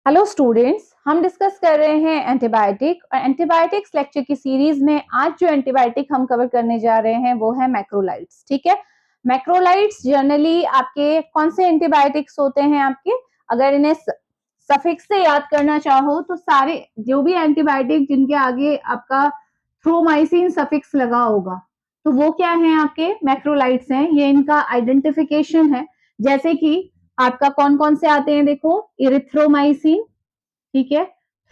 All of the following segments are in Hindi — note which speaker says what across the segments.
Speaker 1: हेलो स्टूडेंट्स, हम डिस्कस कर रहे हैं एंटीबायोटिक और एंटीबायोटिक्स लेक्चर की सीरीज में आज जो एंटीबायोटिक हम कवर करने जा रहे हैं वो है मैक्रोलाइड्स। ठीक है, मैक्रोलाइड्स जनरली आपके कौन से एंटीबायोटिक्स होते हैं आपके, अगर इन्हें सफिक्स से याद करना चाहो तो सारे जो भी एंटीबायोटिक जिनके आगे आपका थ्रोमाइसिन सफिक्स लगा होगा तो वो क्या है, आपके मैक्रोलाइड्स हैं। ये इनका आइडेंटिफिकेशन है। जैसे कि आपका कौन कौन से आते हैं, देखो इरिथ्रोमाइसिन, ठीक है,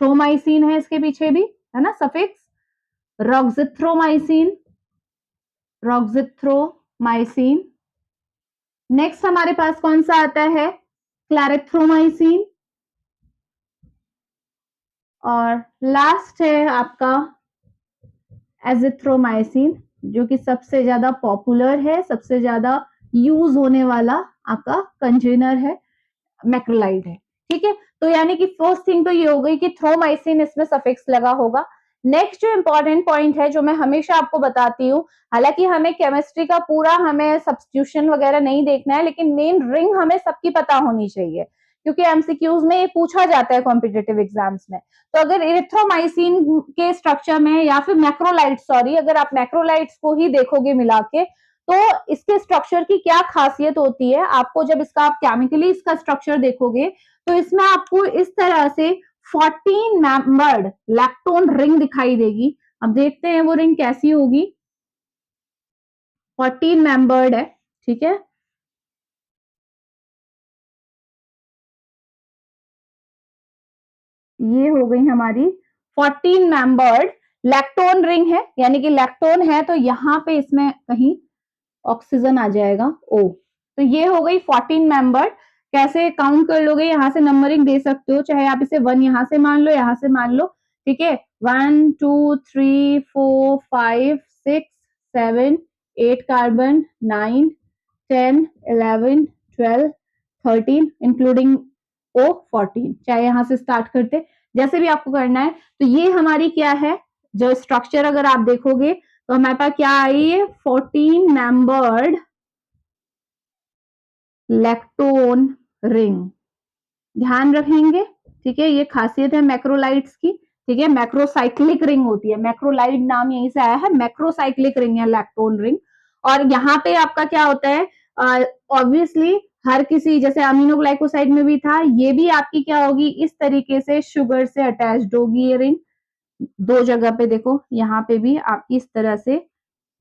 Speaker 1: थ्रोमाइसिन है इसके पीछे भी, है ना सफिक्स, रॉक्जिथ्रोमाइसिन, रॉक्जिथ्रोमाइसिन। नेक्स्ट हमारे पास कौन सा आता है, क्लैरिथ्रोमाइसिन, और लास्ट है आपका एजिथ्रोमाइसिन, जो कि सबसे ज्यादा पॉपुलर है, सबसे ज्यादा यूज होने वाला आपका कंटेनर है, मैक्रोलाइड है। ठीक है, तो यानी कि फर्स्ट थिंग तो ये हो गई कि थ्रोमाइसिन इसमें सफिक्स लगा होगा। नेक्स्ट जो इंपॉर्टेंट पॉइंट है जो मैं हमेशा आपको बताती हूँ, हालांकि हमें केमिस्ट्री का पूरा हमें सब्स्टिट्यूशन वगैरह नहीं देखना है, लेकिन मेन रिंग हमें सबकी पता होनी चाहिए क्योंकि एमसीक्यूज में ये पूछा जाता है कॉम्पिटेटिव एग्जाम्स में। तो अगर इरिथ्रोमाइसिन के स्ट्रक्चर में या फिर मैक्रोलाइड, सॉरी, अगर आप मैक्रोलाइड्स को ही देखोगे मिला के तो इसके स्ट्रक्चर की क्या खासियत होती है, आपको जब इसका आप केमिकली इसका स्ट्रक्चर देखोगे तो इसमें आपको इस तरह से 14 मेंबर्ड लैक्टोन रिंग दिखाई देगी। अब देखते हैं वो रिंग कैसी होगी। 14 मेंबर्ड है, ठीक है, ये हो गई हमारी 14 मेंबर्ड लैक्टोन रिंग है, यानी कि लैक्टोन है तो यहां पे इसमें कहीं ऑक्सीजन आ जाएगा ओ। तो ये हो गई 14 मेंबर्ड। कैसे काउंट कर लोगे, यहां से नंबरिंग दे सकते हो, चाहे आप इसे 1 यहां से मान लो, यहां से मान लो, ठीक है। 1 2 3 4 5 6 7 8 कार्बन, 9 10 11 12 13 इंक्लूडिंग ओ 14, चाहे यहां से स्टार्ट करते, जैसे भी आपको करना है। तो ये हमारी क्या है, जो स्ट्रक्चर अगर आप देखोगे तो हमारे पास क्या आई है, 14 मेंबर्ड लैक्टोन रिंग, ध्यान रखेंगे। ठीक है, ये खासियत है मैक्रोलाइड्स की। ठीक है, मैक्रोसाइक्लिक रिंग होती है, मैक्रोलाइड नाम यहीं से आया है, मैक्रोसाइक्लिक रिंग है लैक्टोन रिंग। और यहाँ पे आपका क्या होता है, ऑब्वियसली हर किसी, जैसे अमीनोग्लाइकोसाइड में भी था, ये भी आपकी क्या होगी, इस तरीके से शुगर से अटैच्ड होगी ये रिंग। दो जगह पे देखो, यहाँ पे भी आपकी इस तरह से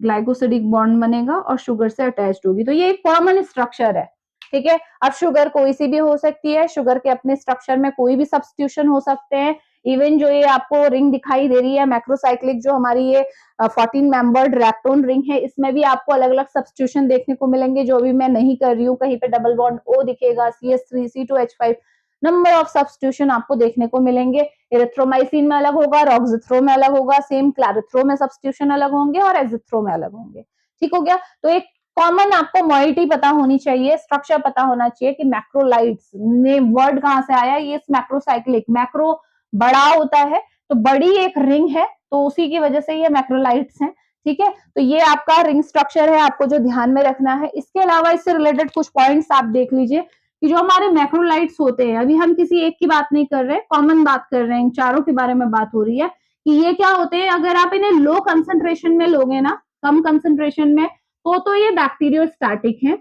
Speaker 1: ग्लाइकोसिडिक बॉन्ड बनेगा और शुगर से अटैच्ड होगी। तो ये एक कॉमन स्ट्रक्चर है। ठीक है, अब शुगर कोई सी भी हो सकती है, शुगर के अपने स्ट्रक्चर में कोई भी सब्स्टिट्यूशन हो सकते हैं। इवन जो ये आपको रिंग दिखाई दे रही है मैक्रोसाइक्लिक, जो हमारी ये 14 मेंबर्ड लैक्टोन रिंग है, इसमें भी आपको अलग अलग सब्स्टिट्यूशन देखने को मिलेंगे, जो भी मैं नहीं कर रही हूँ। कहीं पे डबल बॉन्ड ओ दिखेगा, CH3 C2H5, number of substitution आपको देखने को मिलेंगे। इरिथ्रोमाइसिन में अलग होगा, रॉक्जिथ्रो में अलग होगा, सेम क्लैरिथ्रो में सब्स्टिट्यूशन अलग होंगे और एजिथ्रो में अलग होंगे। ठीक हो गया, तो एक कॉमन आपको मॉइटी पता होनी चाहिए, स्ट्रक्चर पता होना चाहिए कि मैक्रोलाइड्स ने वर्ड कहां से आया। ये मैक्रोसाइक्लिक, मैक्रो बड़ा होता है तो बड़ी एक रिंग है, तो उसी की वजह से ये मैक्रोलाइड्स हैं। ठीक है, तो ये आपका रिंग स्ट्रक्चर है, आपको जो ध्यान में रखना है। इसके अलावा इससे रिलेटेड कुछ पॉइंट्स आप देख लीजिए कि जो हमारे मैक्रोलाइड्स होते हैं, अभी हम किसी एक की बात नहीं कर रहे, कॉमन बात कर रहे हैं, इन चारों के बारे में बात हो रही है कि ये क्या होते हैं। अगर आप इन्हें लो कंसंट्रेशन में लोगे ना, कम कंसंट्रेशन में, तो ये बैक्टीरियोस्टैटिक है।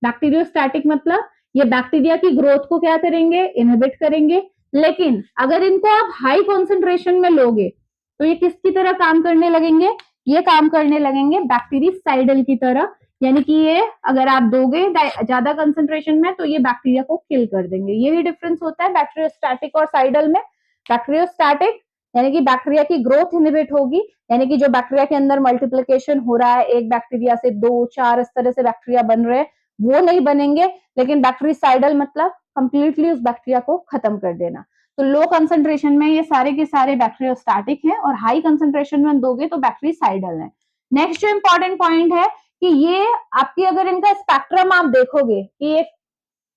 Speaker 1: बैक्टीरियोस्टैटिक मतलब ये बैक्टीरिया की ग्रोथ को क्या करेंगे, इनहिबिट करेंगे। लेकिन अगर इनको आप हाई कॉन्सेंट्रेशन में लोगे तो ये किसकी तरह काम करने लगेंगे, ये काम करने लगेंगे बैक्टीरिसाइडल की तरह। यानी कि ये अगर आप दोगे ज्यादा कंसेंट्रेशन में तो ये बैक्टीरिया को किल कर देंगे। यही डिफरेंस होता है बैक्टीरियोस्टैटिक और साइडल में। बैक्टीरियोस्टैटिक यानी कि बैक्टीरिया की ग्रोथ इनहिबिट होगी, यानी कि जो बैक्टीरिया के अंदर मल्टीप्लिकेशन हो रहा है, एक बैक्टीरिया से 2 4 इस तरह से बैक्टीरिया बन रहे हैं, वो नहीं बनेंगे। लेकिन बैक्टीरिसाइडल मतलब कंप्लीटली उस बैक्टीरिया को खत्म कर देना। तो लो कंसेंट्रेशन में ये सारे के सारे बैक्टीरियोस्टैटिक हैं और हाई कंसेंट्रेशन में दोगे तो बैक्टीरिसाइडल है। नेक्स्ट जो इंपॉर्टेंट पॉइंट है कि ये आपकी, अगर इनका स्पेक्ट्रम आप देखोगे कि ये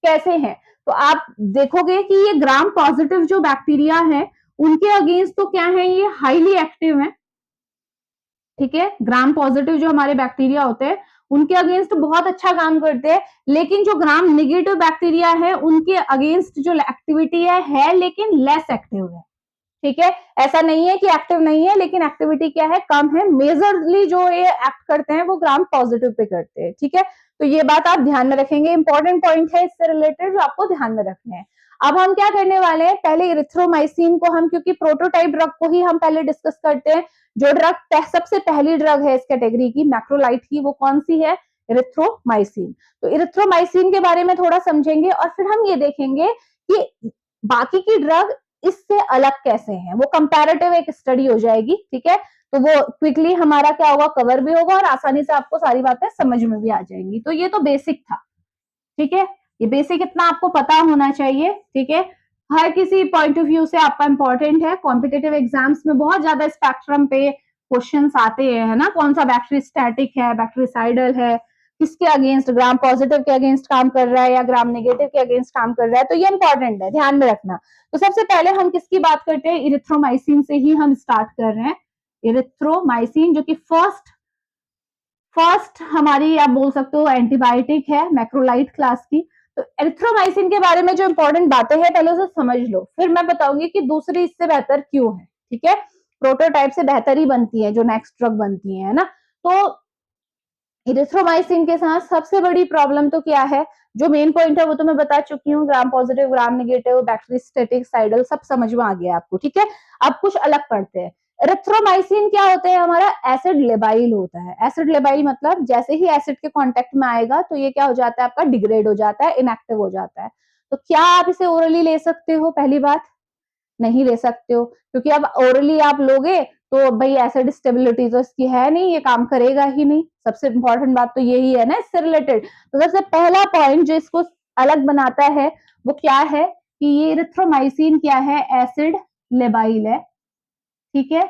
Speaker 1: कैसे हैं, तो आप देखोगे कि ये ग्राम पॉजिटिव जो बैक्टीरिया है उनके अगेंस्ट तो क्या है, ये हाईली एक्टिव है। ठीक है, ग्राम पॉजिटिव जो हमारे बैक्टीरिया होते हैं उनके अगेंस्ट बहुत अच्छा काम करते हैं, लेकिन जो ग्राम नेगेटिव बैक्टीरिया है उनके अगेंस्ट जो एक्टिविटी है लेकिन लेस एक्टिव है। ठीक है, ऐसा नहीं है कि एक्टिव नहीं है, लेकिन एक्टिविटी क्या है, कम है। मेजरली जो ये एक्ट करते हैं वो ग्राम पॉजिटिव पे करते हैं। ठीक है, तो ये बात आप ध्यान में रखेंगे, इंपॉर्टेंट पॉइंट है इससे रिलेटेड जो आपको ध्यान में रखने हैं। अब हम क्या करने वाले हैं, पहले इरिथ्रोमाइसिन को हम, क्योंकि प्रोटोटाइप ड्रग को ही हम पहले डिस्कस करते हैं। जो ड्रग सबसे पहली ड्रग है इस कैटेगरी की मैक्रोलाइट की, वो कौन सी है, इरिथ्रोमाइसिन। तो इरिथ्रोमाइसिन के बारे में थोड़ा समझेंगे और फिर हम ये देखेंगे कि बाकी की ड्रग इससे अलग कैसे हैं, वो कंपैरेटिव एक स्टडी हो जाएगी। ठीक है, तो वो क्विकली हमारा क्या होगा, कवर भी होगा और आसानी से आपको सारी बातें समझ में भी आ जाएंगी। तो ये तो बेसिक था। ठीक है, ये बेसिक इतना आपको पता होना चाहिए। ठीक है, हर किसी पॉइंट ऑफ व्यू से आपका इंपॉर्टेंट है। कॉम्पिटेटिव एग्जाम्स में बहुत ज्यादा स्पेक्ट्रम पे क्वेश्चंस आते हैं, है ना, कौन सा बैक्टीरी स्टैटिक है, बैक्टीरिसाइडल है, किसके अगेंस्ट, ग्राम पॉजिटिव के अगेंस्ट काम कर रहा है या ग्राम नेगेटिव के अगेंस्ट काम कर रहा है। तो ये इंपॉर्टेंट है, ध्यान में रखना। तो सबसे पहले हम किसकी बात करते हैं, इरिथ्रोमाइसिन से ही हम स्टार्ट कर रहे हैं। इरिथ्रोमाइसिन जो कि फर्स्ट हमारी आप बोल सकते हो एंटीबायोटिक है मैक्रोलाइट क्लास की। तो एरिथ्रोमाइसिन के बारे में जो इंपॉर्टेंट बातें हैं पहले उसे समझ लो, फिर मैं बताऊंगी कि दूसरी इससे बेहतर क्यों है। ठीक है, प्रोटोटाइप से बेहतर ही बनती है जो नेक्स्ट ड्रग बनती है ना। तो इरिथ्रोमाइसिन के साथ सबसे बड़ी प्रॉब्लम तो क्या है, जो मेन पॉइंट है वो तो मैं बता चुकी हूँ, gram positive, gram negative, bacteriostatic, cidal, सब समझ में आ गया आपको। ठीक है, अब कुछ अलग पढ़ते हैं। इरिथ्रोमाइसिन क्या होता है, हमारा एसिड लेबाइल होता है। एसिड लेबाइल मतलब जैसे ही एसिड के कांटेक्ट में आएगा तो ये क्या हो जाता है, आपका डिग्रेड हो जाता है, इनएक्टिव हो जाता है। तो क्या आप इसे ओरली ले सकते हो, पहली बात नहीं ले सकते हो, क्योंकि अब ओरली आप लोगे तो भाई एसिड स्टेबिलिटी तो इसकी है नहीं, ये काम करेगा ही नहीं। सबसे इंपॉर्टेंट बात तो यही है ना इससे रिलेटेड। तो सबसे पहला पॉइंट जो इसको अलग बनाता है वो क्या है कि ये इरिथ्रोमाइसिन क्या है, एसिड लेबाइल है। ठीक है,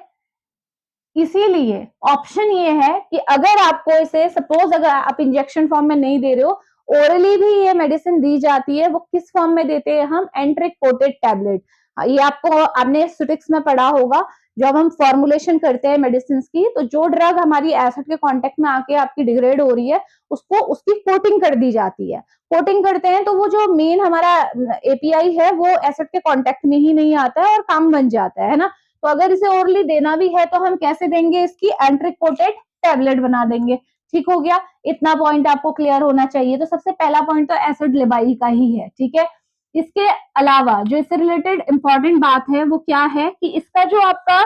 Speaker 1: इसीलिए ऑप्शन ये है कि अगर आपको इसे सपोज अगर आप इंजेक्शन फॉर्म में नहीं दे रहे हो, ओरली भी ये मेडिसिन दी जाती है। वो किस फॉर्म में देते हैं हम, एंट्रिक कोटेड टैबलेट। ये आपको आपने स्टैटिस्टिक्स में पढ़ा होगा, जब हम फॉर्मुलेशन करते हैं मेडिसिन की, तो जो ड्रग हमारी एसिड के कांटेक्ट में आके आपकी डिग्रेड हो रही है उसको उसकी कोटिंग कर दी जाती है। कोटिंग करते हैं तो वो जो मेन हमारा एपीआई है वो एसिड के कांटेक्ट में ही नहीं आता है और काम बन जाता है ना। तो अगर इसे ओरली देना भी है तो हम कैसे देंगे, इसकी एंट्रिक कोटेड टैबलेट बना देंगे। ठीक हो गया, इतना पॉइंट आपको क्लियर होना चाहिए। तो सबसे पहला पॉइंट तो एसिड लेबाइल का ही है। ठीक है, इसके अलावा जो इससे रिलेटेड इंपॉर्टेंट बात है वो क्या है कि इसका जो आपका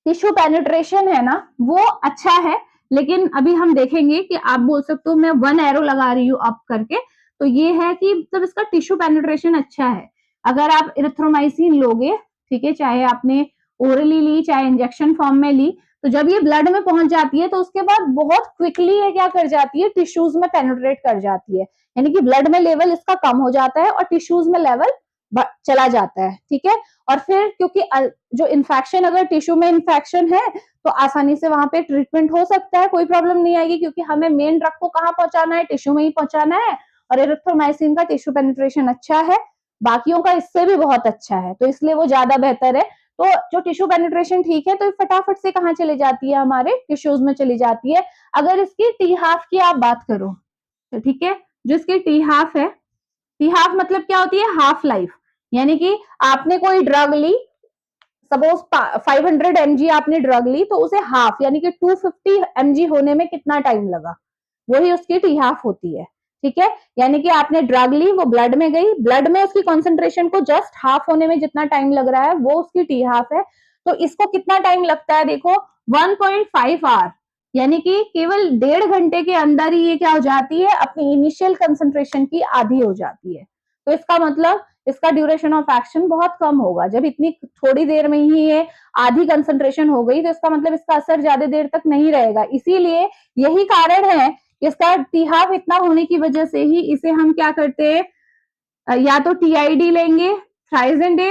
Speaker 1: टिश्यू पेनिट्रेशन है ना वो अच्छा है, लेकिन अभी हम देखेंगे कि आप बोल सकते हो मैं 1 एरो लगा रही हूँ अप करके, तो ये है कि मतलब इसका टिश्यू पेनिट्रेशन अच्छा है। अगर आप इरिथ्रोमाइसिन लोगे, ठीक है, चाहे आपने ओरली ली चाहे इंजेक्शन फॉर्म में ली, तो जब ये ब्लड में पहुंच जाती है तो उसके बाद बहुत क्विकली ये क्या कर जाती है, टिश्यूज में पेनिट्रेट कर जाती है। यानी कि ब्लड में लेवल इसका कम हो जाता है और टिश्यूज में लेवल चला जाता है। ठीक है, और फिर क्योंकि जो इन्फेक्शन, अगर टिश्यू में इन्फेक्शन है तो आसानी से वहां पे ट्रीटमेंट हो सकता है, कोई प्रॉब्लम नहीं आएगी, क्योंकि हमें मेन ड्रग को कहाँ पहुंचाना है, टिश्यू में ही पहुंचाना है। और इरिथ्रोमाइसिन का टिश्यू पेनिट्रेशन अच्छा है, बाकियों का इससे भी बहुत अच्छा है, तो इसलिए वो ज्यादा बेहतर है। तो जो टिश्यू पेनिट्रेशन ठीक है, तो फटाफट से कहाँ चली जाती है, हमारे टिश्यूज में चली जाती है। अगर इसकी टी हाफ की आप बात करो तो ठीक है, जो इसकी टी हाफ है, टी हाफ मतलब क्या होती है, हाफ लाइफ। यानी कि आपने कोई ड्रग ली, सपोज 500 mg आपने ड्रग ली, तो उसे हाफ यानी कि 250 mg होने में कितना टाइम लगा, वही उसकी टी हाफ होती है। ठीक है, यानी कि आपने ड्रग ली, वो ब्लड में गई, ब्लड में उसकी कॉन्सेंट्रेशन को जस्ट हाफ होने में जितना टाइम लग रहा है वो उसकी टी हाफ है। तो इसको कितना टाइम लगता है, देखो 1.5 आवर, यानी कि केवल 1.5 घंटे के अंदर ही ये क्या हो जाती है, अपनी इनिशियल कंसेंट्रेशन की आधी हो जाती है। तो इसका मतलब इसका ड्यूरेशन ऑफ एक्शन बहुत कम होगा। जब इतनी थोड़ी देर में ही ये आधी कंसेंट्रेशन हो गई तो इसका मतलब इसका असर ज्यादा देर तक नहीं रहेगा। इसीलिए यही कारण है इसका टी हाफ इतना होने की वजह से ही इसे हम क्या करते हैं, या तो टीआईडी लेंगे थ्राइस इन डे,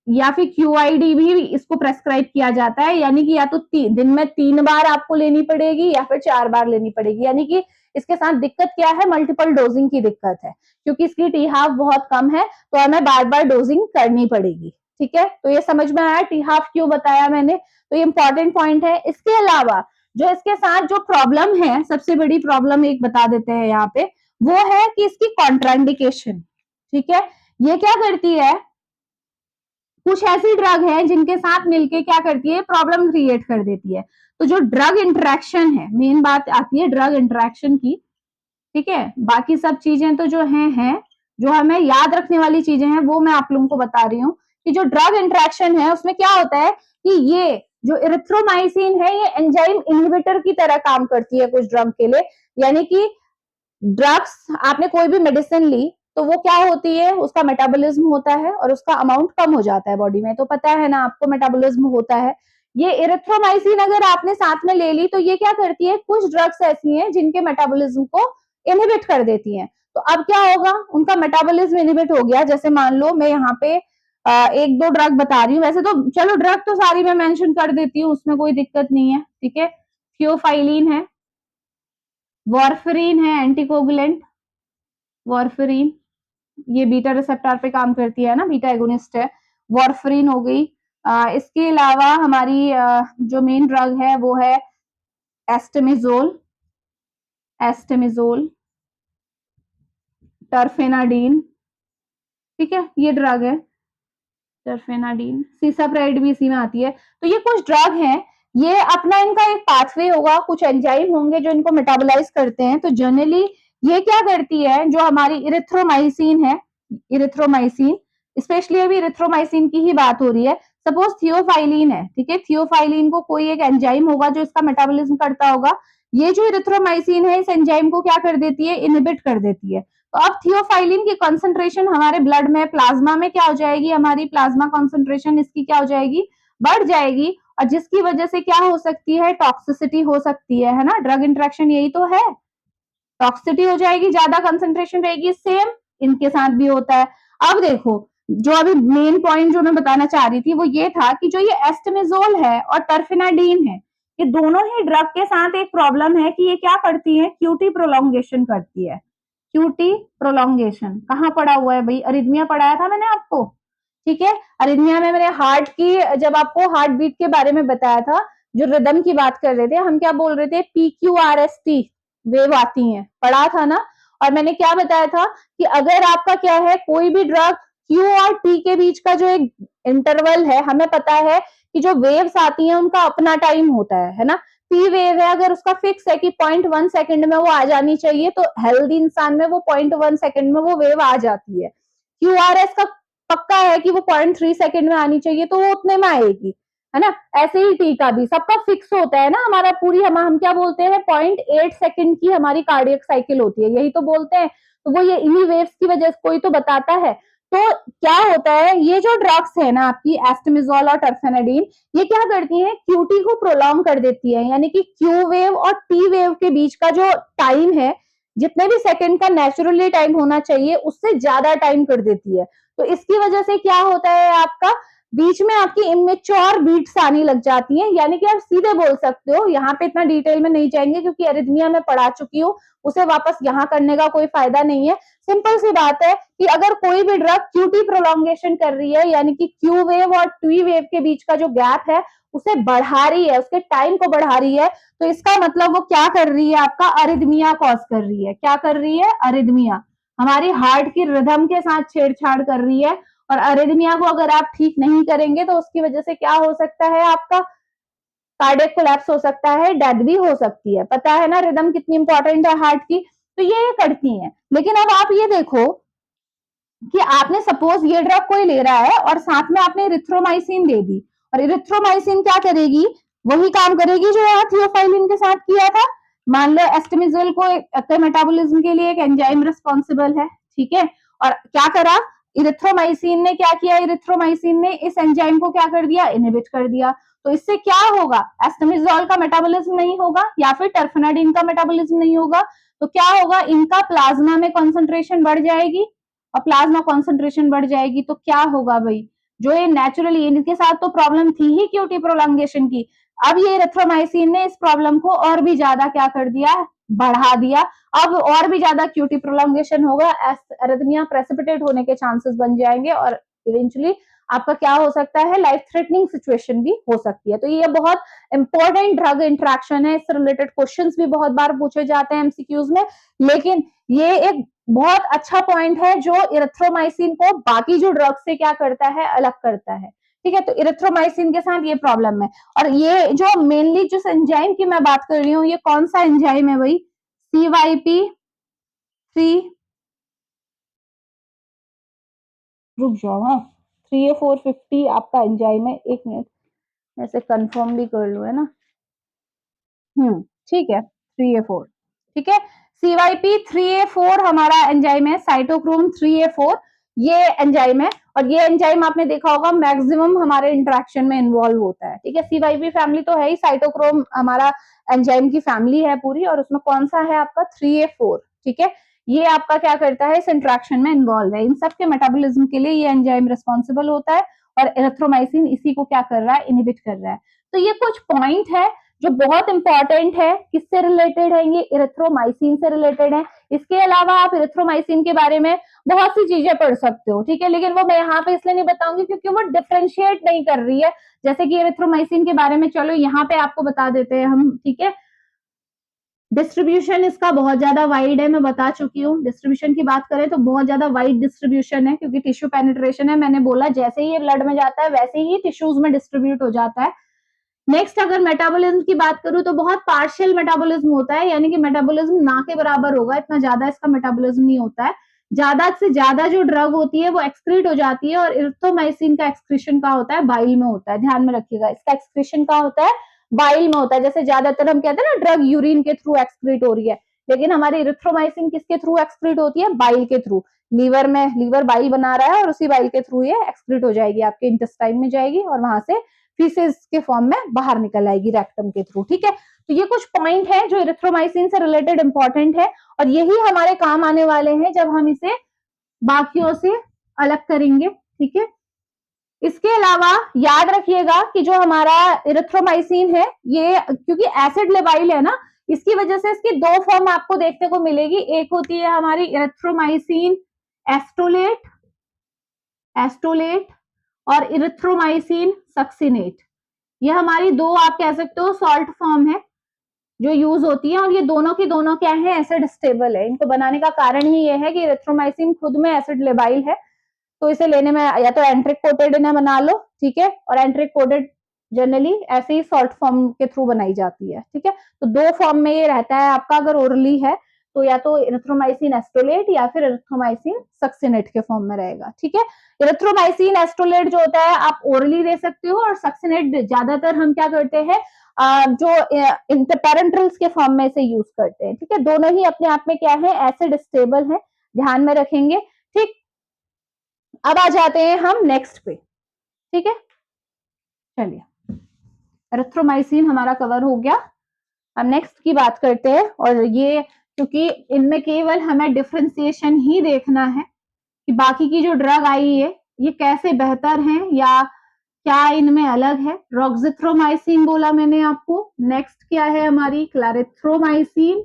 Speaker 1: या फिर क्यूआईडी भी इसको प्रेस्क्राइब किया जाता है। यानी कि या तो दिन में 3 बार आपको लेनी पड़ेगी या फिर 4 बार लेनी पड़ेगी। यानी कि इसके साथ दिक्कत क्या है, मल्टीपल डोजिंग की दिक्कत है, क्योंकि इसकी टी हाफ बहुत कम है तो हमें बार बार डोजिंग करनी पड़ेगी। ठीक है, तो ये समझ में आया टी हाफ क्यों बताया मैंने, तो ये इंपॉर्टेंट पॉइंट है। इसके अलावा जो इसके साथ जो प्रॉब्लम है, सबसे बड़ी प्रॉब्लम एक बता देते हैं यहाँ पे, वो है कि इसकी कॉन्ट्राइंडिकेशन। ठीक है, ये क्या करती है, कुछ ऐसी ड्रग है जिनके साथ मिलके क्या करती है, प्रॉब्लम क्रिएट कर देती है। तो जो ड्रग इंटरेक्शन है, मेन बात आती है ड्रग इंटरेक्शन की। ठीक है, बाकी सब चीजें तो जो हैं, जो हमें याद रखने वाली चीजें हैं वो मैं आप लोगों को बता रही हूँ कि जो ड्रग इंटरेक्शन है उसमें क्या होता है कि ये जो इरिथ्रोमाइसिन है ये एंजाइम इनहिबिटर की तरह काम करती है कुछ ड्रग के लिए। यानी कि ड्रग्स, आपने कोई भी मेडिसिन ली तो वो क्या होती है, उसका मेटाबॉलिज्म होता है और उसका अमाउंट कम हो जाता है बॉडी में, तो पता है ना आपको मेटाबॉलिज्म होता है। ये इरिथ्रोमाइसिन अगर आपने साथ में ले ली तो ये क्या करती है, कुछ ड्रग्स ऐसी हैं जिनके मेटाबॉलिज्म को इनहिबिट कर देती हैं। तो अब क्या होगा, उनका मेटाबॉलिज्म इनहिबिट हो गया। जैसे मान लो मैं यहाँ पे एक दो ड्रग बता रही हूँ, वैसे तो चलो ड्रग तो सारी मैं मेंशन कर देती हूँ, उसमें कोई दिक्कत नहीं है। ठीक है, थियोफाइलिन है, वॉरफरीन है एंटीकोगुलेंट, वॉरफरीन ये बीटा रिसेप्टर पे काम करती है ना, बीटा एगोनिस्ट है, वॉरफरीन हो गई। इसके अलावा हमारी जो मेन ड्रग है वो है एस्टेमिजोल, एस्टेमिजोल, टर्फेनाडीन। ठीक है, ये ड्रग है टर्फेनाडीन, सीसाप्राइड भी इसी में आती है। तो ये कुछ ड्रग हैं, ये अपना इनका एक पाथवे होगा, कुछ एंजाइम होंगे जो इनको मेटाबोलाइज करते हैं। तो जनरली ये क्या करती है, जो हमारी इरिथ्रोमाइसिन है, इरिथ्रोमाइसिन, स्पेशली अभी इरिथ्रोमाइसिन की ही बात हो रही है। सपोज थियोफाइलिन है, ठीक है, थियोफाइलिन को कोई एक एंजाइम होगा जो इसका मेटाबॉलिज्म करता होगा। ये जो इरिथ्रोमाइसिन है इस एंजाइम को क्या कर देती है, इनहिबिट कर देती है। तो अब थियोफाइलिन की कंसंट्रेशन हमारे ब्लड में, प्लाज्मा में क्या हो जाएगी, हमारी प्लाज्मा कंसंट्रेशन इसकी क्या हो जाएगी, बढ़ जाएगी। और जिसकी वजह से क्या हो सकती है, टॉक्सिसिटी हो सकती है ना। ड्रग इंटरेक्शन यही तो है, टॉक्सिसिटी हो जाएगी, ज्यादा कंसंट्रेशन रहेगी। सेम इनके साथ भी होता है। अब देखो, जो अभी मेन पॉइंट जो मैं बताना चाह रही थी वो ये था कि जो ये एस्टेमिजोल है और टर्फेनाडीन है, ये दोनों ही ड्रग के साथ एक प्रॉब्लम है कि ये क्या करती है, क्यूटी प्रोलॉन्गेशन करती है। क्यूटी प्रोलॉन्गेशन कहाँ पड़ा हुआ है भाई, अरिथमिया पढ़ाया था मैंने आपको। ठीक है, अरिथमिया में मैंने हार्ट की, जब आपको हार्ट बीट के बारे में बताया था, जो रिदम की बात कर रहे थे, हम क्या बोल रहे थे, PQRST वेव आती हैं, पढ़ा था ना। और मैंने क्या बताया था कि अगर आपका क्या है, कोई भी ड्रग Q और T के बीच का जो एक इंटरवल है, हमें पता है कि जो वेव्स आती हैं उनका अपना टाइम होता है ना। पी वेव है, अगर उसका फिक्स है कि 0.1 सेकंड में वो आ जानी चाहिए, तो हेल्दी इंसान में वो 0.1 सेकंड में वो वेव आ जाती है। QRS का पक्का है कि वो 0.3 सेकंड में आनी चाहिए, तो वो उतने में आएगी, है ना। ऐसे ही टी का भी सबका फिक्स होता है ना, हमारा पूरी हम क्या बोलते हैं, 0.8 सेकंड की हमारी कार्डियक साइकिल होती है, यही तो बोलते हैं। तो वो ये इन्हीं वेव्स की वजह से कोई तो बताता है। तो क्या होता है, ये जो ड्रग्स है ना आपकी एस्टेमिजोल और टर्फेनाडीन, ये क्या करती हैं, क्यूटी को प्रोलॉन्ग कर देती है। यानी कि क्यू वेव और टी वेव के बीच का जो टाइम है, जितने भी सेकंड का नेचुरली टाइम होना चाहिए उससे ज्यादा टाइम कर देती है। तो इसकी वजह से क्या होता है, आपका बीच में आपकी इमेच्योर बीट्स आनी लग जाती हैं। यानी कि आप सीधे बोल सकते हो, यहाँ पे इतना डिटेल में नहीं जाएंगे क्योंकि अरिथमिया में पढ़ा चुकी हूँ, उसे वापस यहाँ करने का कोई फायदा नहीं है। सिंपल सी बात है कि अगर कोई भी ड्रग क्यूटी प्रोलॉन्गेशन कर रही है, यानी कि क्यू वेव और टी वेव के बीच का जो गैप है उसे बढ़ा रही है, उसके टाइम को बढ़ा रही है, तो इसका मतलब वो क्या कर रही है, आपका अरिथमिया कॉज कर रही है। क्या कर रही है, अरिथमिया, हमारी हार्ट की रिदम के साथ छेड़छाड़ कर रही है। और अरिथमिया को अगर आप ठीक नहीं करेंगे तो उसकी वजह से क्या हो सकता है, आपका कार्डियक कोलैप्स हो सकता है, डेथ भी हो सकती है। पता है ना रिदम कितनी इंपॉर्टेंट है हार्ट की। तो ये करती हैं। लेकिन अब आप ये देखो कि आपने सपोज ये ड्रग कोई ले रहा है और साथ में आपने इरिथ्रोमाइसिन दे दी, और इरिथ्रोमाइसिन क्या करेगी, वही काम करेगी जो यहाँ थियोफाइलिन के साथ किया था। मान लो एस्टेमिजोल को मेटाबॉलिज्म के लिए एक एंजाइम रिस्पॉन्सिबल है, ठीक है, और क्या करा, इरिथ्रोमाइसिन ने क्या किया, इरिथ्रोमाइसिन ने इस एंजाइम को क्या कर दिया, इनहिबिट कर दिया। तो इससे क्या होगा, एस्टेमिजोल का मेटाबॉलिज्म नहीं होगा या फिर टर्फेनाडीन का मेटाबॉलिज्म नहीं होगा। तो क्या होगा, इनका प्लाज्मा में कॉन्सेंट्रेशन बढ़ जाएगी, और प्लाज्मा कॉन्सेंट्रेशन बढ़ जाएगी तो क्या होगा भाई, जो ये नेचुरली, इनके साथ तो प्रॉब्लम थी ही क्यूटी प्रोलॉन्गेशन की, अब ये इरिथ्रोमाइसिन ने इस प्रॉब्लम को और भी ज्यादा क्या कर दिया, बढ़ा दिया। अब और भी ज्यादा क्यूटी प्रोलॉन्गेशन होगा, अरिथमिया प्रेसिपिटेट होने के चांसेस बन जाएंगे और इवेंचुअली आपका क्या हो सकता है, लाइफ थ्रेटनिंग सिचुएशन भी हो सकती है। तो ये बहुत इंपॉर्टेंट ड्रग इंटरेक्शन है, इससे रिलेटेड क्वेश्चंस भी बहुत बार पूछे जाते हैं एमसीक्यूज में। लेकिन ये एक बहुत अच्छा पॉइंट है जो इरिथ्रोमाइसिन को बाकी जो ड्रग से क्या करता है, अलग करता है। ठीक है, तो इरिथ्रोमाइसिन के साथ ये प्रॉब्लम है। और ये जो मेनली जिस एंजाइम की मैं बात कर रही हूँ, ये कौन सा एंजाइम है भाई, CYP3, रुक जाओ, हाँ 3A450 आपका एंजाइम है। एक मिनट मैं इसे कंफर्म भी कर लूं, है ना। ठीक है, 3A4, ठीक है। CYP3A4 हमारा एंजाइम है, साइटोक्रोम 3A4 ये एंजाइम है। और ये एंजाइम आपने देखा होगा मैक्सिमम हमारे इंटरेक्शन में इन्वॉल्व होता है। ठीक है, CYP फैमिली तो है ही, साइटोक्रोम हमारा एंजाइम की फैमिली है पूरी, और उसमें कौन सा है आपका 3A4। ठीक है, ये आपका क्या करता है, इस इंटरेक्शन में इन्वॉल्व है। इन सब के मेटाबॉलिज्म के लिए ये एंजाइम रिस्पॉन्सिबल होता है, और एरिथ्रोमाइसिन इसी को क्या कर रहा है, इनहिबिट कर रहा है। तो ये कुछ पॉइंट है जो बहुत इंपॉर्टेंट है। किससे रिलेटेड है, ये इरिथ्रोमाइसिन से रिलेटेड है। इसके अलावा आप इरिथ्रोमाइसिन के बारे में बहुत सी चीजें पढ़ सकते हो। ठीक है, लेकिन वो मैं यहाँ पे इसलिए नहीं बताऊंगी क्योंकि वो डिफरेंशिएट नहीं कर रही है, जैसे कि इरिथ्रोमाइसिन के बारे में चलो यहाँ पे आपको बता देते हैं हम। ठीक है, डिस्ट्रीब्यूशन इसका बहुत ज्यादा वाइड है, मैं बता चुकी हूँ। डिस्ट्रीब्यूशन की बात करें तो बहुत ज्यादा वाइड डिस्ट्रीब्यूशन है, क्योंकि टिश्यू पेनिट्रेशन है। मैंने बोला जैसे ही ये ब्लड में जाता है वैसे ही टिश्यूज में डिस्ट्रीब्यूट हो जाता है। नेक्स्ट अगर मेटाबॉलिज्म की बात करूं तो बहुत पार्शियल मेटाबॉलिज्म होता है, यानी कि मेटाबॉलिज्म ना के बराबर होगा, इतना ज्यादा इसका मेटाबॉलिज्म नहीं होता है। ज्यादा से ज्यादा जो ड्रग होती है वो एक्सक्रीट हो जाती है, और इरिथ्रोमाइसिन का एक्सक्रीशन का होता है, बाइल में होता है। ध्यान में रखिएगा, इसका एक्सक्रीशन का होता है, बाइल में होता है। जैसे ज्यादातर हम कहते हैं ना ड्रग यूरिन के थ्रू एक्सक्रीट हो रही है, लेकिन हमारी इरिथ्रोमाइसिन किसके थ्रू एक्सक्रीट होती है, बाइल के थ्रू। लीवर में, लीवर बाइल बना रहा है और उसी बाइल के थ्रू ये एक्सक्रीट हो जाएगी, आपके इंटेस्टाइन में जाएगी और वहां से फीसेस के फॉर्म में बाहर निकल आएगी रेक्टम के थ्रू। ठीक है, तो ये कुछ पॉइंट है जो इरिथ्रोमाइसिन से रिलेटेड इंपॉर्टेंट है, और यही हमारे काम आने वाले हैं जब हम इसे बाकियों से अलग करेंगे। ठीक है, इसके अलावा याद रखिएगा कि जो हमारा इरिथ्रोमाइसिन है, ये क्योंकि एसिड लेबाइल है ना, इसकी वजह से इसकी दो फॉर्म आपको देखने को मिलेगी। एक होती है हमारी इरिथ्रोमाइसिन एस्टोलेट, एस्टोलेट, और इरिथ्रोमाइसिन सक्सिनेट। ये हमारी दो आप कह सकते हो सॉल्ट फॉर्म है जो यूज होती है, और ये दोनों की दोनों क्या है, एसिड स्टेबल है। इनको बनाने का कारण ही ये है कि इरिथ्रोमाइसिन खुद में एसिड लेबाइल है, तो इसे लेने में या तो एंट्रिक कोटेड इन्हें बना लो। ठीक है, और एंट्रिक कोटेड जनरली ऐसे ही सॉल्ट फॉर्म के थ्रू बनाई जाती है। ठीक है, तो दो फॉर्म में ये रहता है आपका, अगर ओरली है तो या तो इरिथ्रोमाइसिन एस्टोलेट या फिर इरिथ्रोमाइसिन सक्सिनेट के फॉर्म में रहेगा। ठीक है, इरिथ्रोमाइसिन एस्टोलेट जो होता है आप ओरली दे सकते हो, और सक्सिनेट ज्यादातर हम क्या करते हैं, जो इंटरपेरेंट्रल्स के फॉर्म में इसे यूज करते हैं। ठीक है, दोनों ही अपने आप में क्या है, एसिड स्टेबल है, ध्यान में रखेंगे। ठीक, अब आ जाते हैं हम नेक्स्ट पे। ठीक है, चलिए एरिथ्रोमाइसिन हमारा कवर हो गया। अब नेक्स्ट की बात करते हैं, और ये क्योंकि इनमें केवल हमें डिफरेंशिएशन ही देखना है कि बाकी की जो ड्रग आई है ये कैसे बेहतर है या क्या इनमें अलग है। रॉक्जिथ्रोमाइसिन बोला मैंने आपको, नेक्स्ट क्या है हमारी क्लैरिथ्रोमाइसिन,